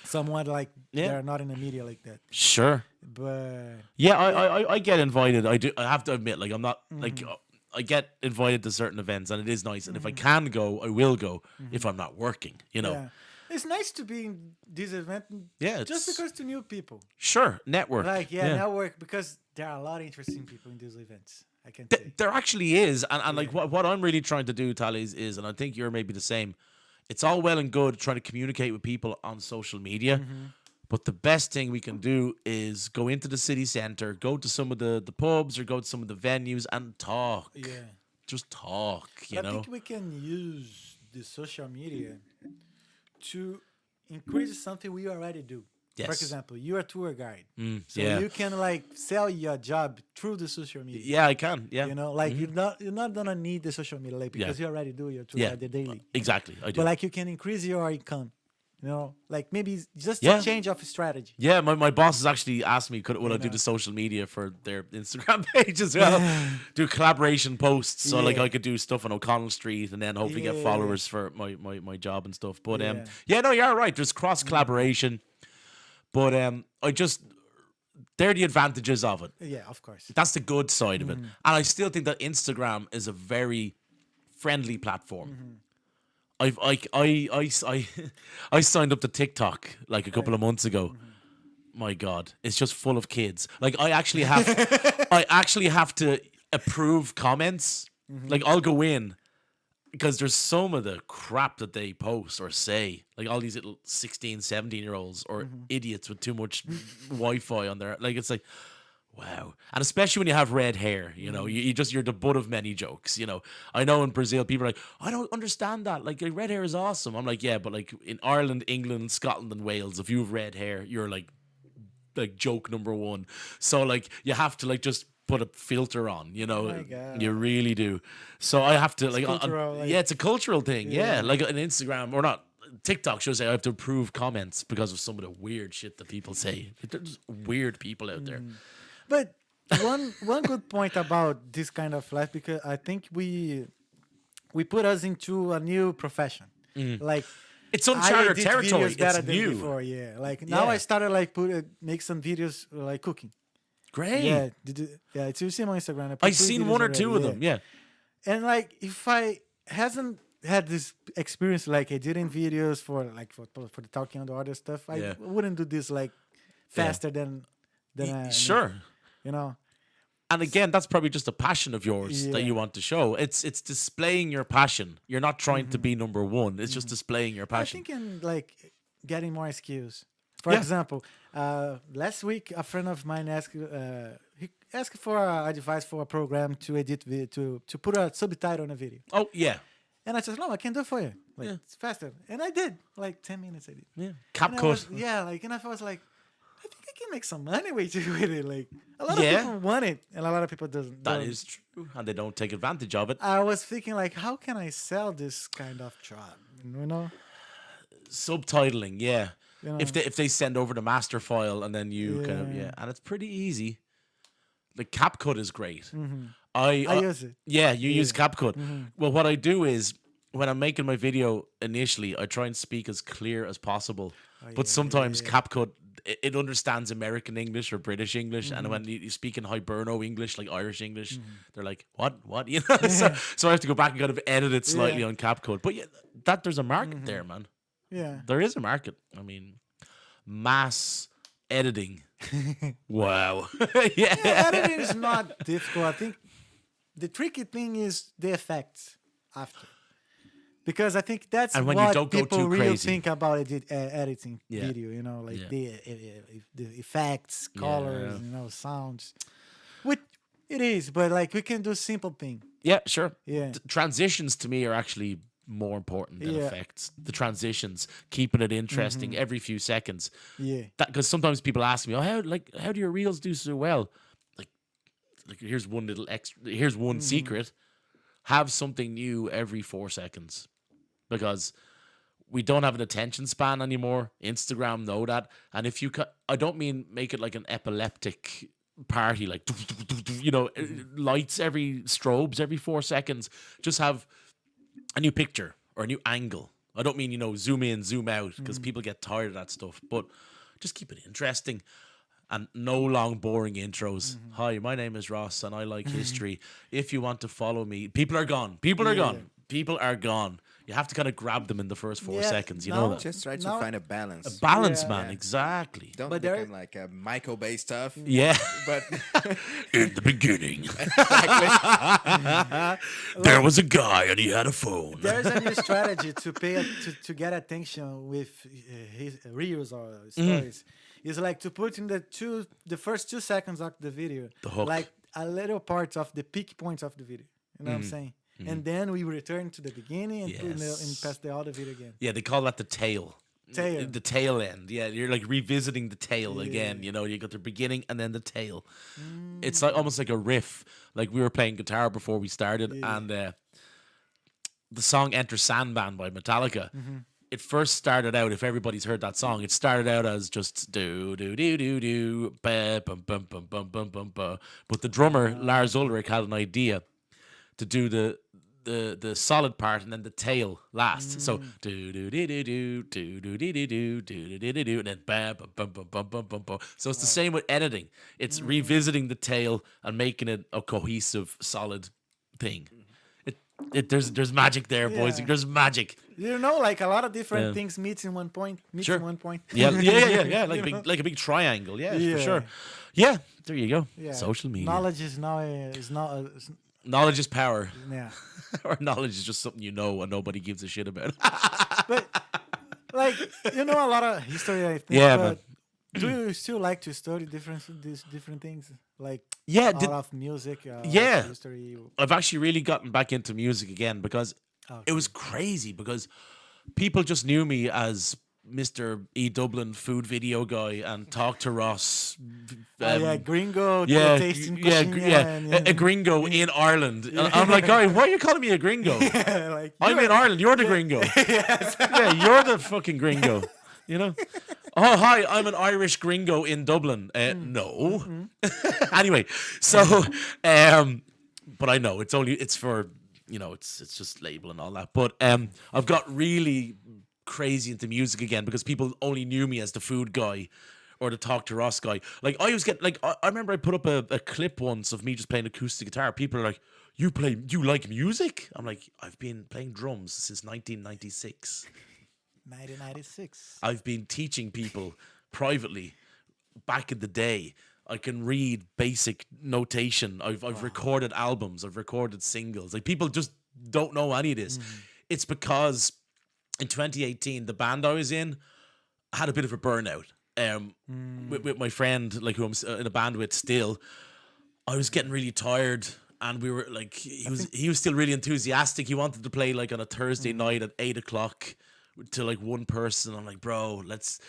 someone like they're not in the media like that. Sure. But Yeah, I get invited. I do. I have to admit, like I'm not like I get invited to certain events, and it is nice. And if I can go, I will go. If I'm not working, you know. yeah. It's nice to be in this event. Yeah, Just it's- because to new people. Sure, network. Like network because there are a lot of interesting people in these events. I can say. There actually is, and like what I'm really trying to do, Tallies, is, and I think you're maybe the same. It's all well and good trying to communicate with people on social media, but the best thing we can do is go into the city center, go to some of the pubs or go to some of the venues and talk. Yeah. Just talk, you I know. think we can use the social media to increase something we already do. For Yes. example, you're a tour guide, so yeah. you can like sell your job through the social media. Yeah, I can. Yeah. You know, like you're not gonna need the social media like because you already do your tour Yeah. guide the daily. Exactly. I do. But like you can increase your income. You know, like maybe just Yeah. a change of strategy. Yeah, my boss has actually asked me would I do the social media for their Instagram page as well. Do collaboration posts. So like Yeah. I could do stuff on O'Connell Street and then hopefully get Yeah. followers for my job and stuff. But Yeah. yeah, no, you're right. There's cross collaboration. But they're the advantages of it. Yeah, of course. That's the good side of it. And I still think that Instagram is a very friendly platform. I signed up to TikTok like a couple of months ago. My God, it's just full of kids. Like I actually have to approve comments. Like I'll go in because there's some of the crap that they post or say, like all these little 16, 17-year-olds or idiots with too much Wi-Fi on their, like it's like, wow. And especially when you have red hair, you know, you're the butt of many jokes, you know. I know in Brazil, people are like, I don't understand that. Like, red hair is awesome. I'm like, yeah, but like in Ireland, England, Scotland, and Wales, if you have red hair, you're like joke number one. So like, you have to like just put a filter on, you know. my God. You really do. So I have to like, cultural, like- yeah, it's a cultural thing. Yeah, like on Instagram or not. TikTok shows I have to approve comments because of some of the weird shit that people say. There's weird people out there. But one good point about this kind of life, because I think we put us into a new profession. Like It's I uncharted did territory. videos better It's than new. before. Yeah, like now Yeah. I started like make some videos like cooking. Great. Yeah, it's you see my Instagram. I put I've 2 seen videos one or already, two of them. Yeah. And like if I hasn't had this experience like editing videos for the talking and the other stuff, I Yeah. wouldn't do this like faster than Sure. you know. And again, that's probably just a passion of yours that Yeah. you want to show. It's displaying your passion. You're not trying to be number one. It's just displaying your I passion. think in like getting more skills. For Yeah. example, last week a friend of mine he asked for advice for a program to edit to put a subtitle on a video, Oh yeah. and I said, "No, I can do it for you. Like it's faster." And I did like 10 minutes. I did. Yeah. And I CapCut. was- yeah, like and I was like, I think I can make some money with it. Like a lot Yeah. of people want it, and a lot of people doesn't. That don't. is true. And they don't take advantage of it. I was thinking like, how can I sell this kind of job? You know. Subtitling, yeah. You know. If they send over the master file and then you kind of and it's pretty easy. The CapCut is great. I use it. Yeah, you use CapCut. Well, what I do is when I'm making my video initially, I try and speak as clear as possible. But sometimes CapCut it understands American English or British English, and when you speak in Hiberno English, like Irish English, they're like, "What?" You know. So I have to go back and kind of edit it slightly on CapCut. But yeah, there's a market there, man. Yeah. There is a market. I mean, mass editing. Wow. yeah. Editing is not difficult. I think the tricky thing is the effects after. Because I think that's And when you what don't go people too really crazy. think about editing Yeah. video, you know, like Yeah. the effects, colors, Yeah. you know, sounds. Which it is, but like we can do simple thing. Yeah, sure. Yeah. Transitions to me are actually more important than Yeah. effects. The transitions, keeping it interesting every few seconds. Yeah. Because sometimes people ask me, "Oh, how do your reels do so well?" Like here's one little extra. Here's one secret: have something new every 4 seconds, because we don't have an attention span anymore. Instagram know that, and if you, I don't mean make it like an epileptic party, like you know, lights every strobes every 4 seconds. Just have a new picture or a new angle. I don't mean, you know, zoom in, zoom out, because people get tired of that stuff. But just keep it interesting and no long, boring intros. Hi, my name is Ross and I like history. If you want to follow me, people are gone. People are gone. People are gone. You have to kind of grab them in the first 4 Yeah, seconds. You no, know that. Just try to No. find a balance. Balance, Yeah. man. Yeah. Exactly. Don't But there- become like a Michael Bay stuff. Yeah. But In the beginning, there was a guy and he had a phone. There's a new strategy to get attention with his reels or stories. It's like to put in the first 2 seconds of the video, The hook. like a little part of the peak points of the video. You know what I'm saying? And then we return to the beginning and put in the, and Yes. pass the other video again. Yeah, they call that the tail. Tail. the tail end. Yeah, you're like revisiting the tail again. You know, you got the beginning and then the tail. It's like almost like a riff. Like we were playing guitar before we started, and the song "Enter Sandman" by Metallica. It first started out. If everybody's heard that song, it started out as just do do do do do ba bum bum bum bum bum bum ba. But the drummer Lars Ulrich had an idea to do the solid part and then the tail last. So do do do do do do do do do do do do do do and then ba bum bum bum bum bum bum bum. So it's the same with editing. It's revisiting the tail and making it a cohesive, solid thing. There's magic there, boys. Yeah. There's magic. You know, like a lot of different Yeah. things meets in one point. Sure. In one point. Yeah. Like a big triangle. Yeah, Yeah. for sure. Yeah, there you go. Yeah. Social media. Knowledge is now is not. Knowledge is power. Yeah. Or knowledge is just something you know and nobody gives a shit about. But like you know a lot of history, I think. Yeah, but do you still like to study these different things, like Yeah, out of music? Yeah. History. I've actually really gotten back into music again because it was crazy because people just knew me as Mr. E. Dublin food video guy and Talk to Ross. Gringo. Yeah, tasting yeah, cochina yeah, and, a gringo in Ireland. I'm like, guy, why are you calling me a gringo? like I'm in Ireland. You're the gringo. Yeah, you're the fucking gringo. You know? Oh, hi, I'm an Irish gringo in Dublin. No. Anyway, so, but I know it's for, you know, it's just label and all that. But I've got really crazy into music again because people only knew me as the food guy or the Talk to Ross guy. Like I was getting like I remember I put up a clip once of me just playing acoustic guitar. People are like, you like music? I'm like, I've been playing drums since 1996. 1996. I've been teaching people privately back in the day. I can read basic notation. I've recorded albums. I've recorded singles. Like people just don't know any of this. It's because in 2018, the band I was in had a bit of a burnout. With my friend, like who I'm in a band with still, I was getting really tired, and we were like, he was still really enthusiastic. He wanted to play like on a Thursday night at 8:00 to like one person. I'm like, bro, let's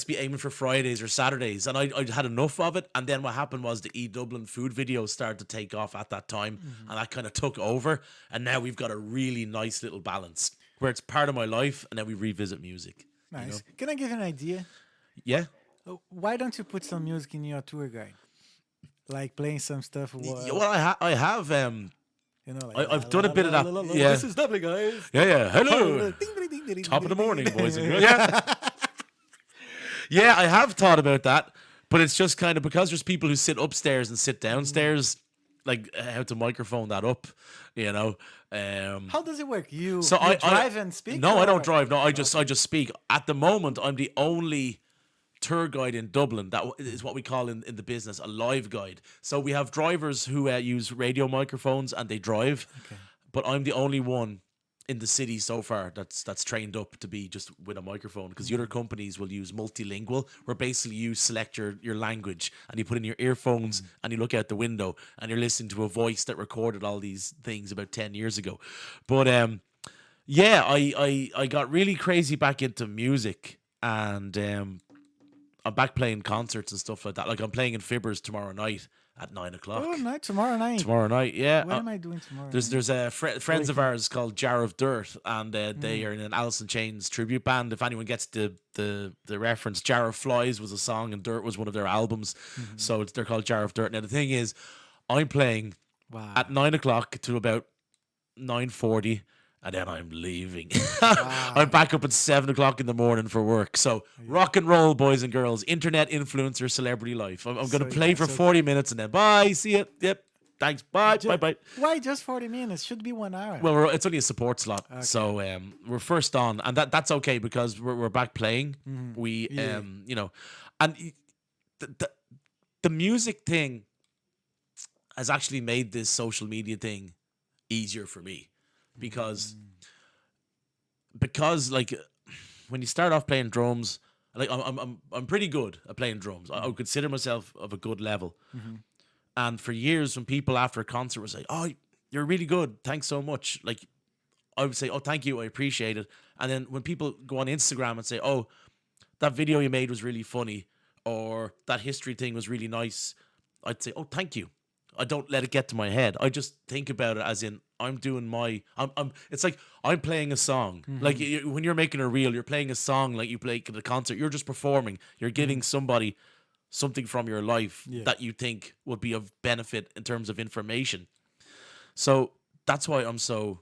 be aiming for Fridays or Saturdays. And I had enough of it. And then what happened was the E Dublin food videos started to take off at that time, and that kind of took over. And now we've got a really nice little balance where it's part of my life, and then we revisit music. Nice. You know? Can I give you an idea? Yeah. Why don't you put some music in your tour guide? Like playing some stuff. Well, I have. You know, like, I've done a bit of that. Yeah. This is Dublin, guys. Yeah. Hello. Top of the morning, boys and girls. Yeah. Yeah, I have thought about that, but it's just kind of because there's people who sit upstairs and sit downstairs, like how to microphone that up, you know. How does it work? You So you I drive and speak? No, I or- don't drive. No, I just speak. At the moment, I'm the only tour guide in Dublin. That is what we call in the business a live guide. So we have drivers who use radio microphones and they drive, but I'm the only one in the city so far that's trained up to be just with a microphone, because the other companies will use multilingual, where basically you select your language and you put in your earphones and you look out the window and you're listening to a voice that recorded all these things about 10 years ago. But yeah, I got really crazy back into music, and I'm back playing concerts and stuff like that. Like I'm playing in Fibbers tomorrow night at 9:00. Oh, night tomorrow night. Tomorrow night, yeah. What am I doing tomorrow? There's friends of ours called Jar of Dirt, and they are in an Alice in Chains tribute band. If anyone gets the reference, Jar of Flies was a song and Dirt was one of their albums, so they're called Jar of Dirt. Now the thing is, I'm playing Wow. at 9:00 to about 9:40, and then I'm leaving. I'm back up at 7:00 in the morning for work. So rock and roll, boys and girls. Internet influencer, celebrity life. I'm going to play for 40 minutes and then bye. See you. Yep. Thanks. Bye. Bye. Why just 40 minutes? Should be 1 hour. Well, it's only a support slot, so we're first on, and that's okay because we're back playing. We you know, and the music thing has actually made this social media thing easier for me, because like when you start off playing drums, like I'm pretty good at playing drums. I would consider myself of a good level. And for years, when people after a concert would say, "Oh, you're really good, thanks so much," like I would say, "Oh, thank you, I appreciate it." And then when people go on Instagram and say, "Oh, that video you made was really funny," or "that history thing was really nice," I'd say, "Oh, thank you." I don't let it get to my head. I just think about it as in I'm doing my. It's like I'm playing a song. Like when you're making a reel, you're playing a song like you play at a concert. You're just performing. You're giving somebody something from your life that you think would be of benefit in terms of information. So that's why I'm so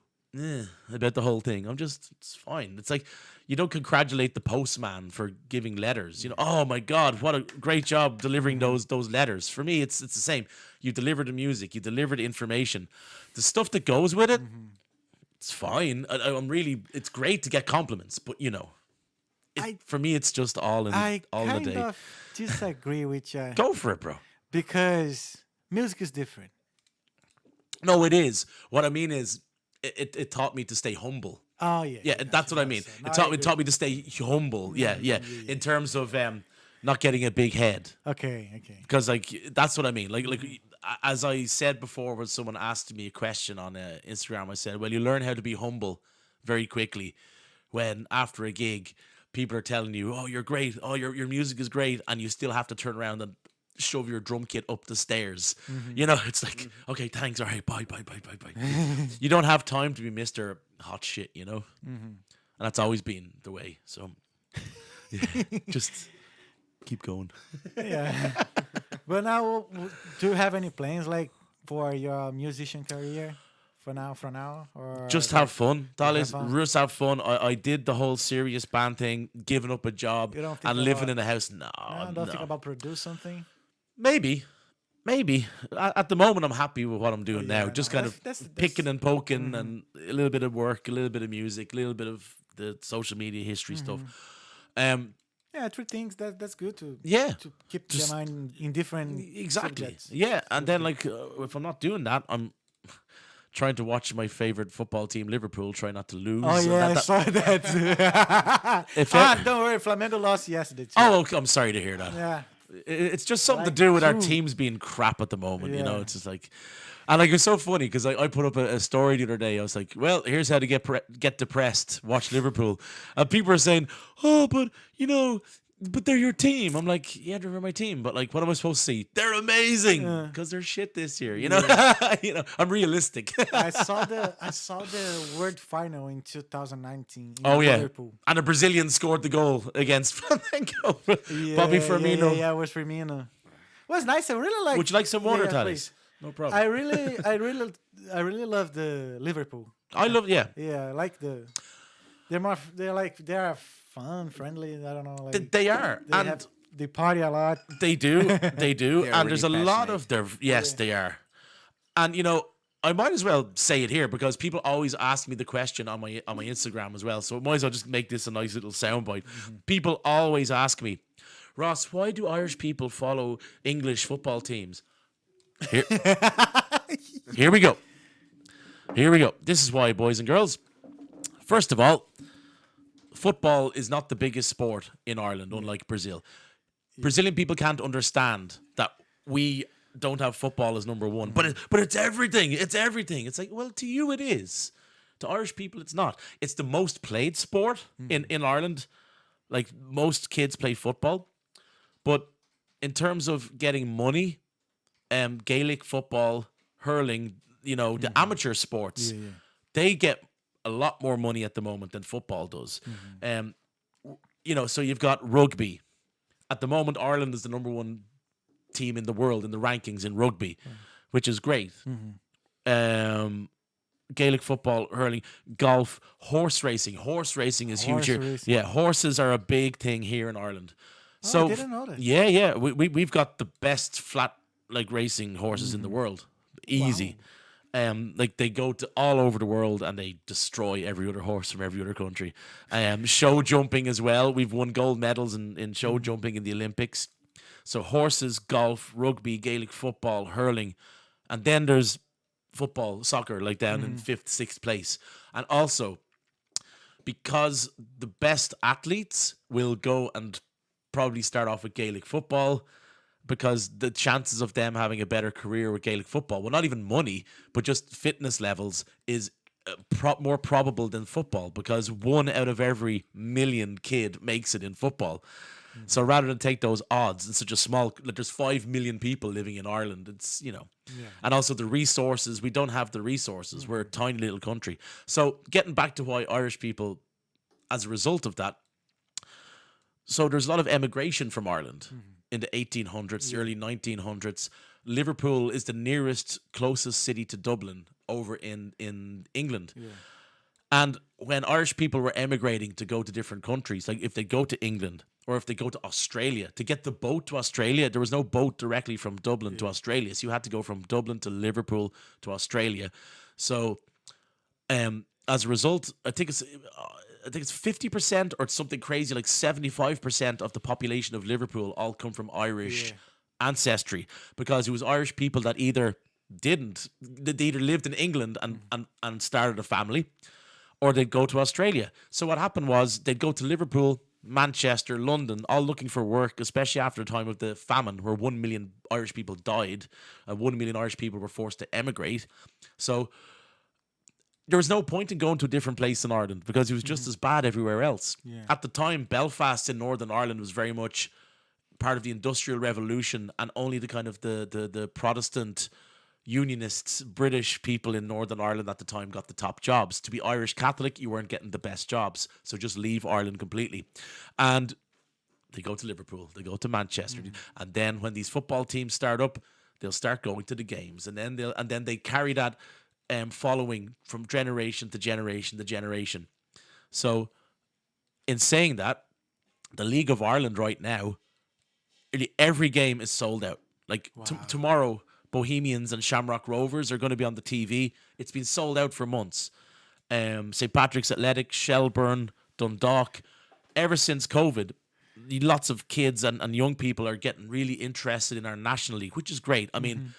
about the whole thing. It's fine. It's like you don't congratulate the postman for giving letters. You know, oh my God, what a great job delivering those letters. For me, it's the same. You deliver the music, you deliver the information, the stuff that goes with it. It's fine. It's great to get compliments, but you know, for me, it's just all I the kind day. of disagree with you Go for it, bro. because music is different. No, it is. What I mean is, it taught me to stay humble. Oh yeah, Yeah, that's what I mean. No, It I taught me to stay humble. Yeah. In terms of not getting a big head, Okay. because like that's what I mean. Like as I said before, when someone asked me a question on Instagram, I said, "Well, you learn how to be humble very quickly when after a gig, people are telling you, 'Oh, you're great. Oh, your music is great,' and you still have to turn around and shove your drum kit up the stairs. You know, it's like, okay, thanks. All right, bye. You don't have time to be Mr. Hot Shit, you know? And that's always been the way. So, yeah, just keep going. Yeah. But now, do you have any plans like for your musician career for now, or Just have fun, Dallas. have fun. Just have fun. I did the whole serious band thing, giving up a job You don't think and living about- in a house. No, don't think about produce something? Maybe. At the moment, I'm happy with what I'm doing yeah, now. Just no, kind that's- of picking and poking, and a little bit of work, a little bit of music, a little bit of the social media history stuff. Yeah, three things that's good to Yeah, to keep Just- your mind in different exactly. subjects. Yeah, and then like if I'm not doing that, I'm trying to watch my favorite football team, Liverpool, try not to lose. Oh and yeah, I that- saw that. If Don't worry, Flamengo lost yesterday. Too. oh, okay, I'm sorry to hear that. yeah. It's just something Like to do with our true. teams being crap at the moment. You know, Yeah. it's just like, and like it's so funny because I put up a story the other day. I was like, well, here's how to get depressed. Watch Liverpool, and people are saying, oh, but you know, but they're your team. I'm like, yeah, they're my team, but like, what am I supposed to see? They're amazing because they're shit this year. You know, you know, I'm realistic. I saw the World Final in 2019 in Oh yeah, Liverpool. and a Brazilian scored the goal against Flamengo. Bobby Firmino. Yeah, it was Firmino. It was nice. I really like. Would you like some water, yeah, Thales? please. No problem. I really love the Liverpool. I love, yeah. Yeah, I like they are fun, friendly. I don't know. Like They are, and they party a lot. they do, they do, They're and there's a really lot passionate. of their. Yes, they are, and you know, I might as well say it here because people always ask me the question on my Instagram as well. So I might as well just make this a nice little soundbite. People always ask me, Ross, why do Irish people follow English football teams? Here, here we go. Here we go. This is why, boys and girls. First of all, football is not the biggest sport in Ireland, unlike Brazil. Brazilian people can't understand that we don't have football as number one, but it's everything. It's everything. It's like, well, to you it is. To Irish people, it's not. It's the most played sport in Ireland. Like most kids play football, but in terms of getting money, Gaelic football, hurling, you know, the amateur sports, they get a lot more money at the moment than football does. You know, so you've got rugby. At the moment, Ireland is the number one team in the world in the rankings in rugby, which is great. Gaelic football, hurling, golf, horse racing. Horse racing is huge here. Horse racing. Yeah, horses are a big thing here in Ireland. I So didn't know that. yeah, we've got the best flat like racing horses in the world. Easy. Like they go to all over the world and they destroy every other horse from every other country. Show jumping as well. We've won gold medals in show jumping in the Olympics. So horses, golf, rugby, Gaelic football, hurling, and then there's football, soccer, like down in 5th, 6th place. And also, because the best athletes will go and probably start off with Gaelic football, because the chances of them having a better career with Gaelic football, well, not even money, but just fitness levels, is more probable than football because 1 out of every million kid makes it in football. So rather than take those odds in such a small, like there's 5 million people living in Ireland. It's, and also the resources, we don't have the resources. We're a tiny little country. So getting back to why Irish people, as a result of that, so there's a lot of emigration from Ireland in the 1800s, the early 1900s. Liverpool is the nearest, closest city to Dublin over in England. Yeah. And when Irish people were emigrating to go to different countries, like if they go to England or if they go to Australia, to get the boat to Australia, there was no boat directly from Dublin to Australia. So you had to go from Dublin to Liverpool to Australia. So as a result, I think it's 50% or something crazy, like 75% of the population of Liverpool all come from Irish ancestry, because it was Irish people that they either lived in England and started a family, or they'd go to Australia. So what happened was they'd go to Liverpool, Manchester, London, all looking for work, especially after the time of the famine where 1 million Irish people died and 1 million Irish people were forced to emigrate. So there was no point in going to a different place in Ireland because it was just as bad everywhere else. Yeah. At the time, Belfast in Northern Ireland was very much part of the Industrial Revolution, and only the kind of the Protestant Unionists, British people in Northern Ireland at the time got the top jobs. To be Irish Catholic, you weren't getting the best jobs. So just leave Ireland completely. And they go to Liverpool, they go to Manchester. And then when these football teams start up, they'll start going to the games. And then they carry that following from generation to generation to generation. So in saying that, the League of Ireland right now, nearly every game is sold out. Like tomorrow, Bohemians and Shamrock Rovers are going to be on the TV. It's been sold out for months. St. Patrick's Athletic, Shelburne, Dundalk. Ever since COVID, lots of kids and young people are getting really interested in our National League, which is great. I mean,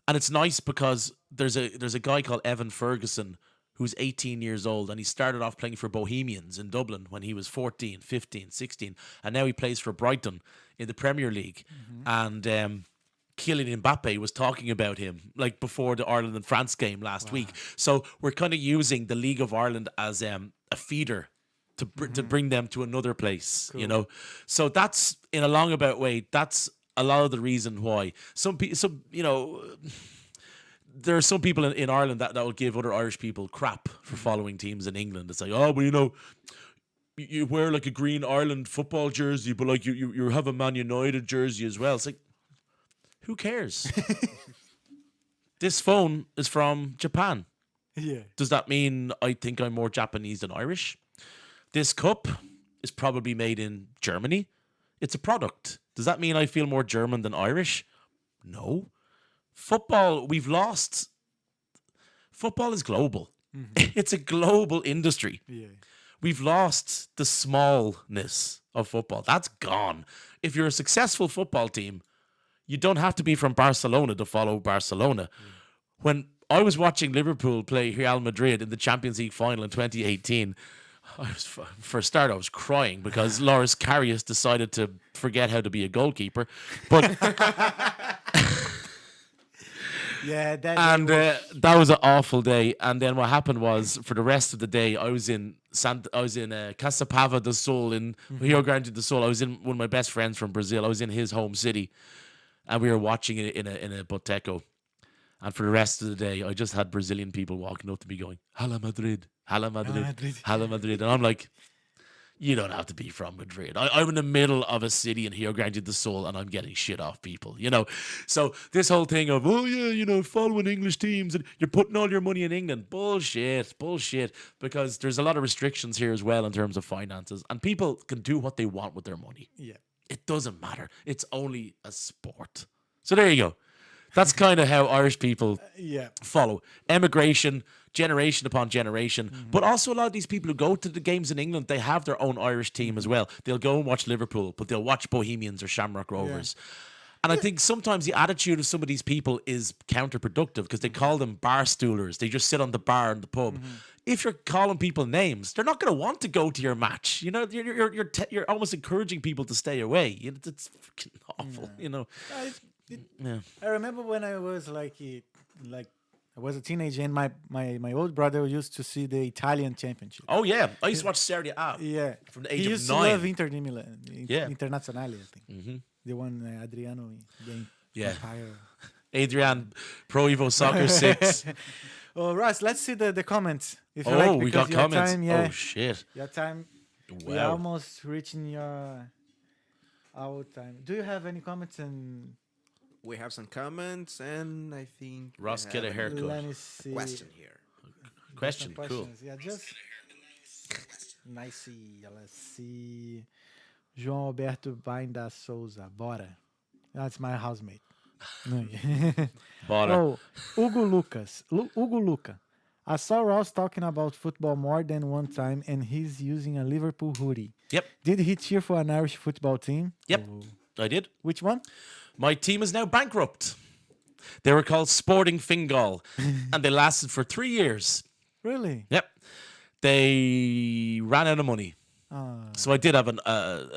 and it's nice because there's a guy called Evan Ferguson who's 18 years old, and he started off playing for Bohemians in Dublin when he was 14, 15, 16, and now he plays for Brighton in the Premier League. And Kylian Mbappe was talking about him like before the Ireland and France game last week. So we're kind of using the League of Ireland as a feeder to bring them to another place, So that's, in a long-about way, that's a lot of the reason why. There are some people in Ireland that will give other Irish people crap for following teams in England. It's like, oh, but you wear like a green Ireland football jersey, but like you have a Man United jersey as well. It's like, who cares? This phone is from Japan. Yeah. Does that mean I think I'm more Japanese than Irish? This cup is probably made in Germany. It's a product. Does that mean I feel more German than Irish? No. Football, we've lost. Football is global. It's a global industry. Yeah. We've lost the smallness of football. That's gone. If you're a successful football team, you don't have to be from Barcelona to follow Barcelona. When I was watching Liverpool play Real Madrid in the Champions League final in 2018, for a start, I was crying because Loris Karius decided to forget how to be a goalkeeper. But yeah, that was an awful day. And then what happened was, for the rest of the day, I was in Caçapava do Sul in Rio Grande do Sul. I was in one of my best friends from Brazil. I was in his home city, and we were watching it in a boteco. And for the rest of the day, I just had Brazilian people walking up to me going, "Hala Madrid, Hala Madrid, Hala Madrid," and I'm like, you don't have to be from Madrid. I'm in the middle of a city in Rio Grande do Sul, and I'm getting shit off people, So this whole thing of, following English teams and you're putting all your money in England, bullshit. Because there's a lot of restrictions here as well in terms of finances, and people can do what they want with their money. Yeah, it doesn't matter. It's only a sport. So there you go. That's kind of how Irish people follow emigration, generation upon generation. But also a lot of these people who go to the games in England, they have their own Irish team as well. They'll go and watch Liverpool, but they'll watch Bohemians or Shamrock Rovers. And I think sometimes the attitude of some of these people is counterproductive because they call them bar stoolers. They just sit on the bar in the pub. If you're calling people names, they're not going to want to go to your match. You're almost encouraging people to stay away. It's freaking awful. I remember when I was like I was a teenager, and my old brother used to see the Italian championship. Oh yeah, I used to watch Serie A. Yeah, From the he age of used 9. to love Inter de Milan, Yeah. Internazionale, I think. The one Adriano game. Yeah. Empire. Adrian, Pro Evo Soccer 6. Oh, Russ, let's see the comments. If you Oh, like, we because got your comments. Time, yeah, Oh shit! your time. We're Wow. almost reaching our time. Do you have any comments? And We have some comments, and I think we Ross, have get a an- haircut. let me see. question here. Question. Some Cool. questions. Yeah, just nice. Let's see. João Alberto Bainda Souza. Bora. That's my housemate. No, yeah. Bother. Oh, Hugo Lucas. Hugo Luca. I saw Ross talking about football more than one time, and he's using a Liverpool hoodie. Yep. Did he cheer for an Irish football team? Yep. Oh. I did. Which one? My team is now bankrupt. They were called Sporting Fingal, and they lasted for 3 years. Really? Yep. They ran out of money. So I did have an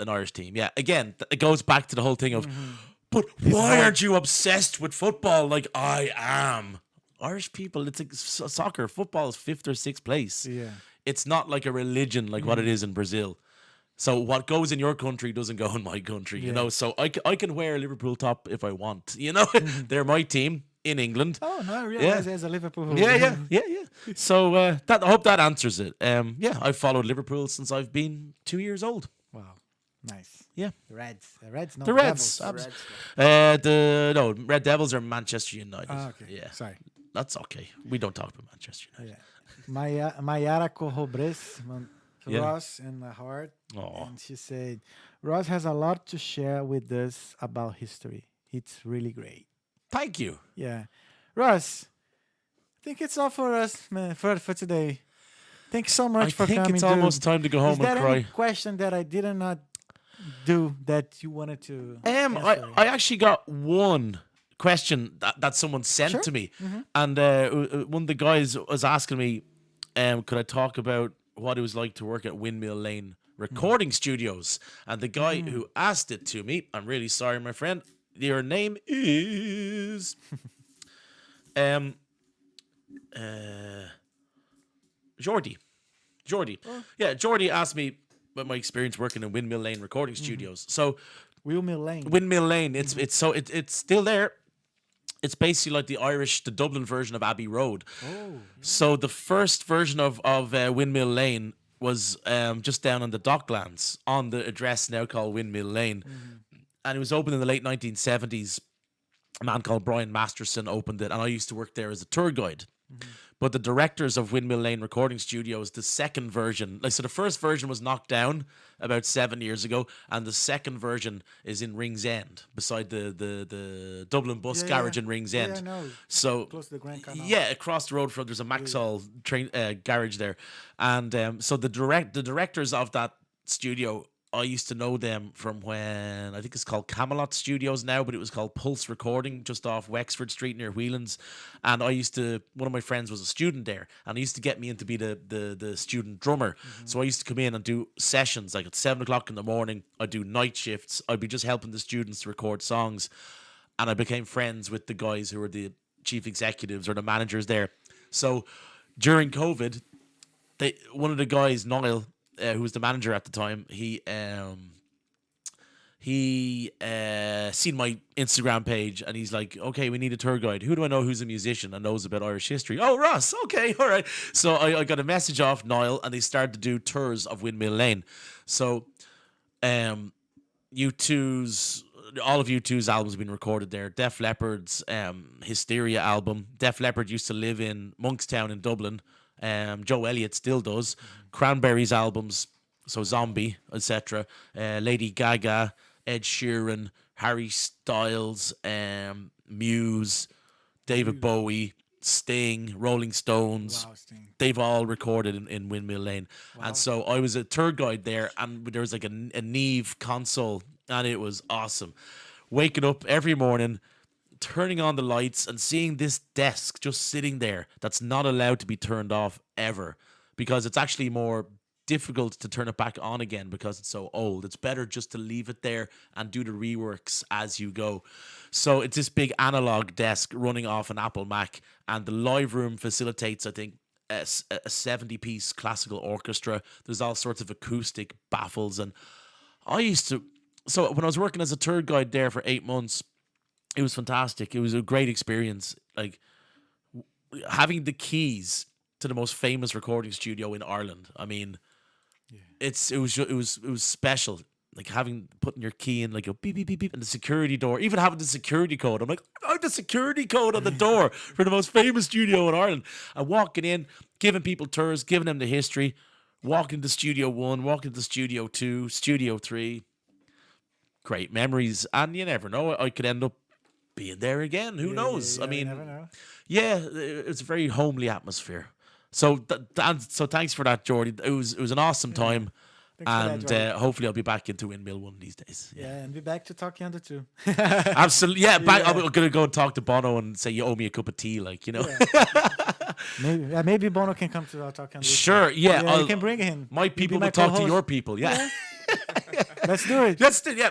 Irish team. Yeah. Again, it goes back to the whole thing of, but why aren't you obsessed with football like I am? Irish people, it's like soccer. Football is 5th or 6th place. Yeah. It's not like a religion like what it is in Brazil. So what goes in your country doesn't go in my country, you know. So I can wear a Liverpool top if I want, you know. They're my team in England. Oh, no, I realize there's a Liverpool hoodie. Yeah. So that I hope that answers it. Yeah, I've followed Liverpool since I've been 2 years old. Wow. Nice. Yeah. The Reds. The Reds, no. The Reds. Devils. No, Red Devils are Manchester United. Ah, okay. Yeah, Sorry. that's okay. We don't talk about Manchester United. Yeah. Mayara Corrobres, Yeah. Ross in the heart. Aw. And she said, Ross has a lot to share with us about history. It's really great. Thank you. Yeah. Ross, I think it's all for us, man, for today. Thanks so much I for think coming. it's dude. almost time to go Is home there and any cry. question that I did not do that you wanted to answer? I actually got one question that someone sent Sure. to me, and one of the guys was asking me, could I talk about what it was like to work at Windmill Lane Recording Studios? And the guy who asked it to me, I'm really sorry, my friend. Your name is Jordy. Yeah, Jordy asked me about my experience working in Windmill Lane Recording Studios. So Windmill Lane. Windmill Lane, it's still there. It's basically like the Dublin version of Abbey Road. Oh. So the first version of Windmill Lane was just down on the Docklands on the address now called Windmill Lane. And it was opened in the late 1970s. A man called Brian Masterson opened it, and I used to work there as a tour guide. But the directors of Windmill Lane Recording Studios, the second version, so the first version was knocked down about 7 years ago, and the second version is in Ringsend, beside the Dublin bus Yeah, garage yeah. in Ringsend. Yeah, I know. So Close to the Grand Canal. yeah, across the road from there's a Maxall train garage there, and so the directors of that studio, I used to know them from when I think it's called Camelot Studios now, but it was called Pulse Recording just off Wexford Street near Whelan's. And one of my friends was a student there, and he used to get me in to be the student drummer. So I used to come in and do sessions like at 7 o'clock in the morning. I'd do night shifts. I'd be just helping the students to record songs. And I became friends with the guys who were the chief executives or the managers there. So during COVID, one of the guys, Niall, who was the manager at the time, he seen my Instagram page, and he's like, okay, we need a tour guide. Who do I know who's a musician and knows about Irish history? Oh, Ross. Okay, all right. So I got a message off Niall, and they started to do tours of Windmill Lane. So U2's all of U2's albums have been recorded there. Def Leppard's Hysteria album. Def Leppard used to live in Monkstown in Dublin. Joe Elliott still does. Cranberries albums, so Zombie, etc. Lady Gaga, Ed Sheeran, Harry Styles, Muse, David Bowie, Sting, Rolling Stones. Wow, Sting. They've all recorded in Windmill Lane. And so I was a tour guide there, and there was like a Neve console, and it was awesome. Waking up every morning, turning on the lights and seeing this desk just sitting there that's not allowed to be turned off ever, because it's actually more difficult to turn it back on again because it's so old. It's better just to leave it there and do the reworks as you go. So it's this big analog desk running off an Apple Mac, and the live room facilitates, I think, a 70-piece classical orchestra. There's all sorts of acoustic baffles, and I used to. So when I was working as a tour guide there for 8 months, it was fantastic. It was a great experience. Like having the keys to the most famous recording studio in Ireland. I mean, it was special. Like putting your key in, like a beep beep beep beep, and the security door. Even having the security code. I'm like, I have the security code on the door for the most famous studio in Ireland. And walking in, giving people tours, giving them the history. Walking to Studio 1, walking to Studio 2, Studio 3. Great memories, and you never know. I could end up being there again. Who knows? I you mean, never know. yeah, it's a very homely atmosphere. So, so thanks for that, Jordy. It was an awesome time, Thanks for that, and Jordy. hopefully I'll be back into Windmill one of these days. Yeah, and be back to talking under too. Absolutely. Yeah, Yeah. I'm gonna go and talk to Bono and say you owe me a cup of tea, like, you know. Maybe Bono can come to our talking. Sure. Yeah, you I'll, can bring him. my He'll be people my will talk to co-host. your people. Yeah. Let's do it. Let's do. Yeah.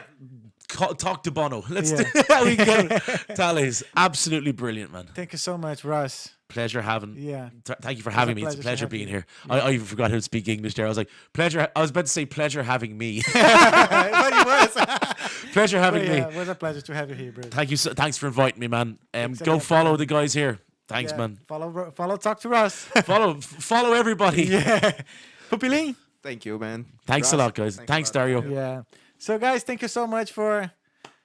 Talk to Bono. Let's Yeah. do. We can get it. Tally's absolutely brilliant, man. Thank you so much, Russ. Pleasure having. Yeah. Thank you for a having me. It's a pleasure to pleasure have being you. here. I even forgot how to speak English there. I was like, pleasure. I was about to say pleasure having me. But it was. Pleasure having But me. yeah, it was a pleasure to have you here, bro. Thank you. Thanks for inviting me, man. Thanks a Go lot, follow man. the guys here. Thanks, Yeah, man. Follow, talk to Russ. Follow everybody. Yeah. Pupilim. Thank you, man. Thanks a Russ, lot, guys. Thanks, a lot. Dario. Yeah. So, guys, thank you so much for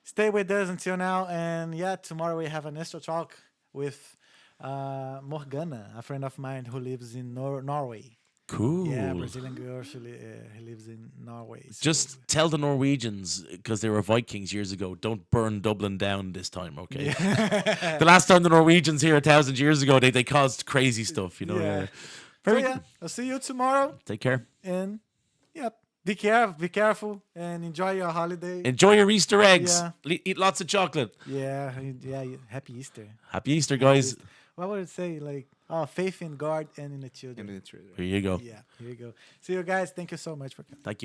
stay with us until now. And yeah, tomorrow we have an extra talk with Morgana, a friend of mine who lives in Norway. Cool. Yeah, Brazilian girl. She lives in Norway. So- Just tell the Norwegians, because they were Vikings years ago, don't burn Dublin down this time, okay? The last time the Norwegians here 1,000 years ago, they caused crazy stuff, you know? Yeah. Yeah. So yeah, I'll see you tomorrow. Take care. And yeah, be careful, and enjoy your holiday. Enjoy your Easter eggs. Yeah. Eat lots of chocolate. Yeah. Happy Easter. Happy Easter, guys. What would it say? Like, faith in God and in the children. And it's really- Here you go. Yeah, here you go. See you guys. Thank you so much for coming. Thank you.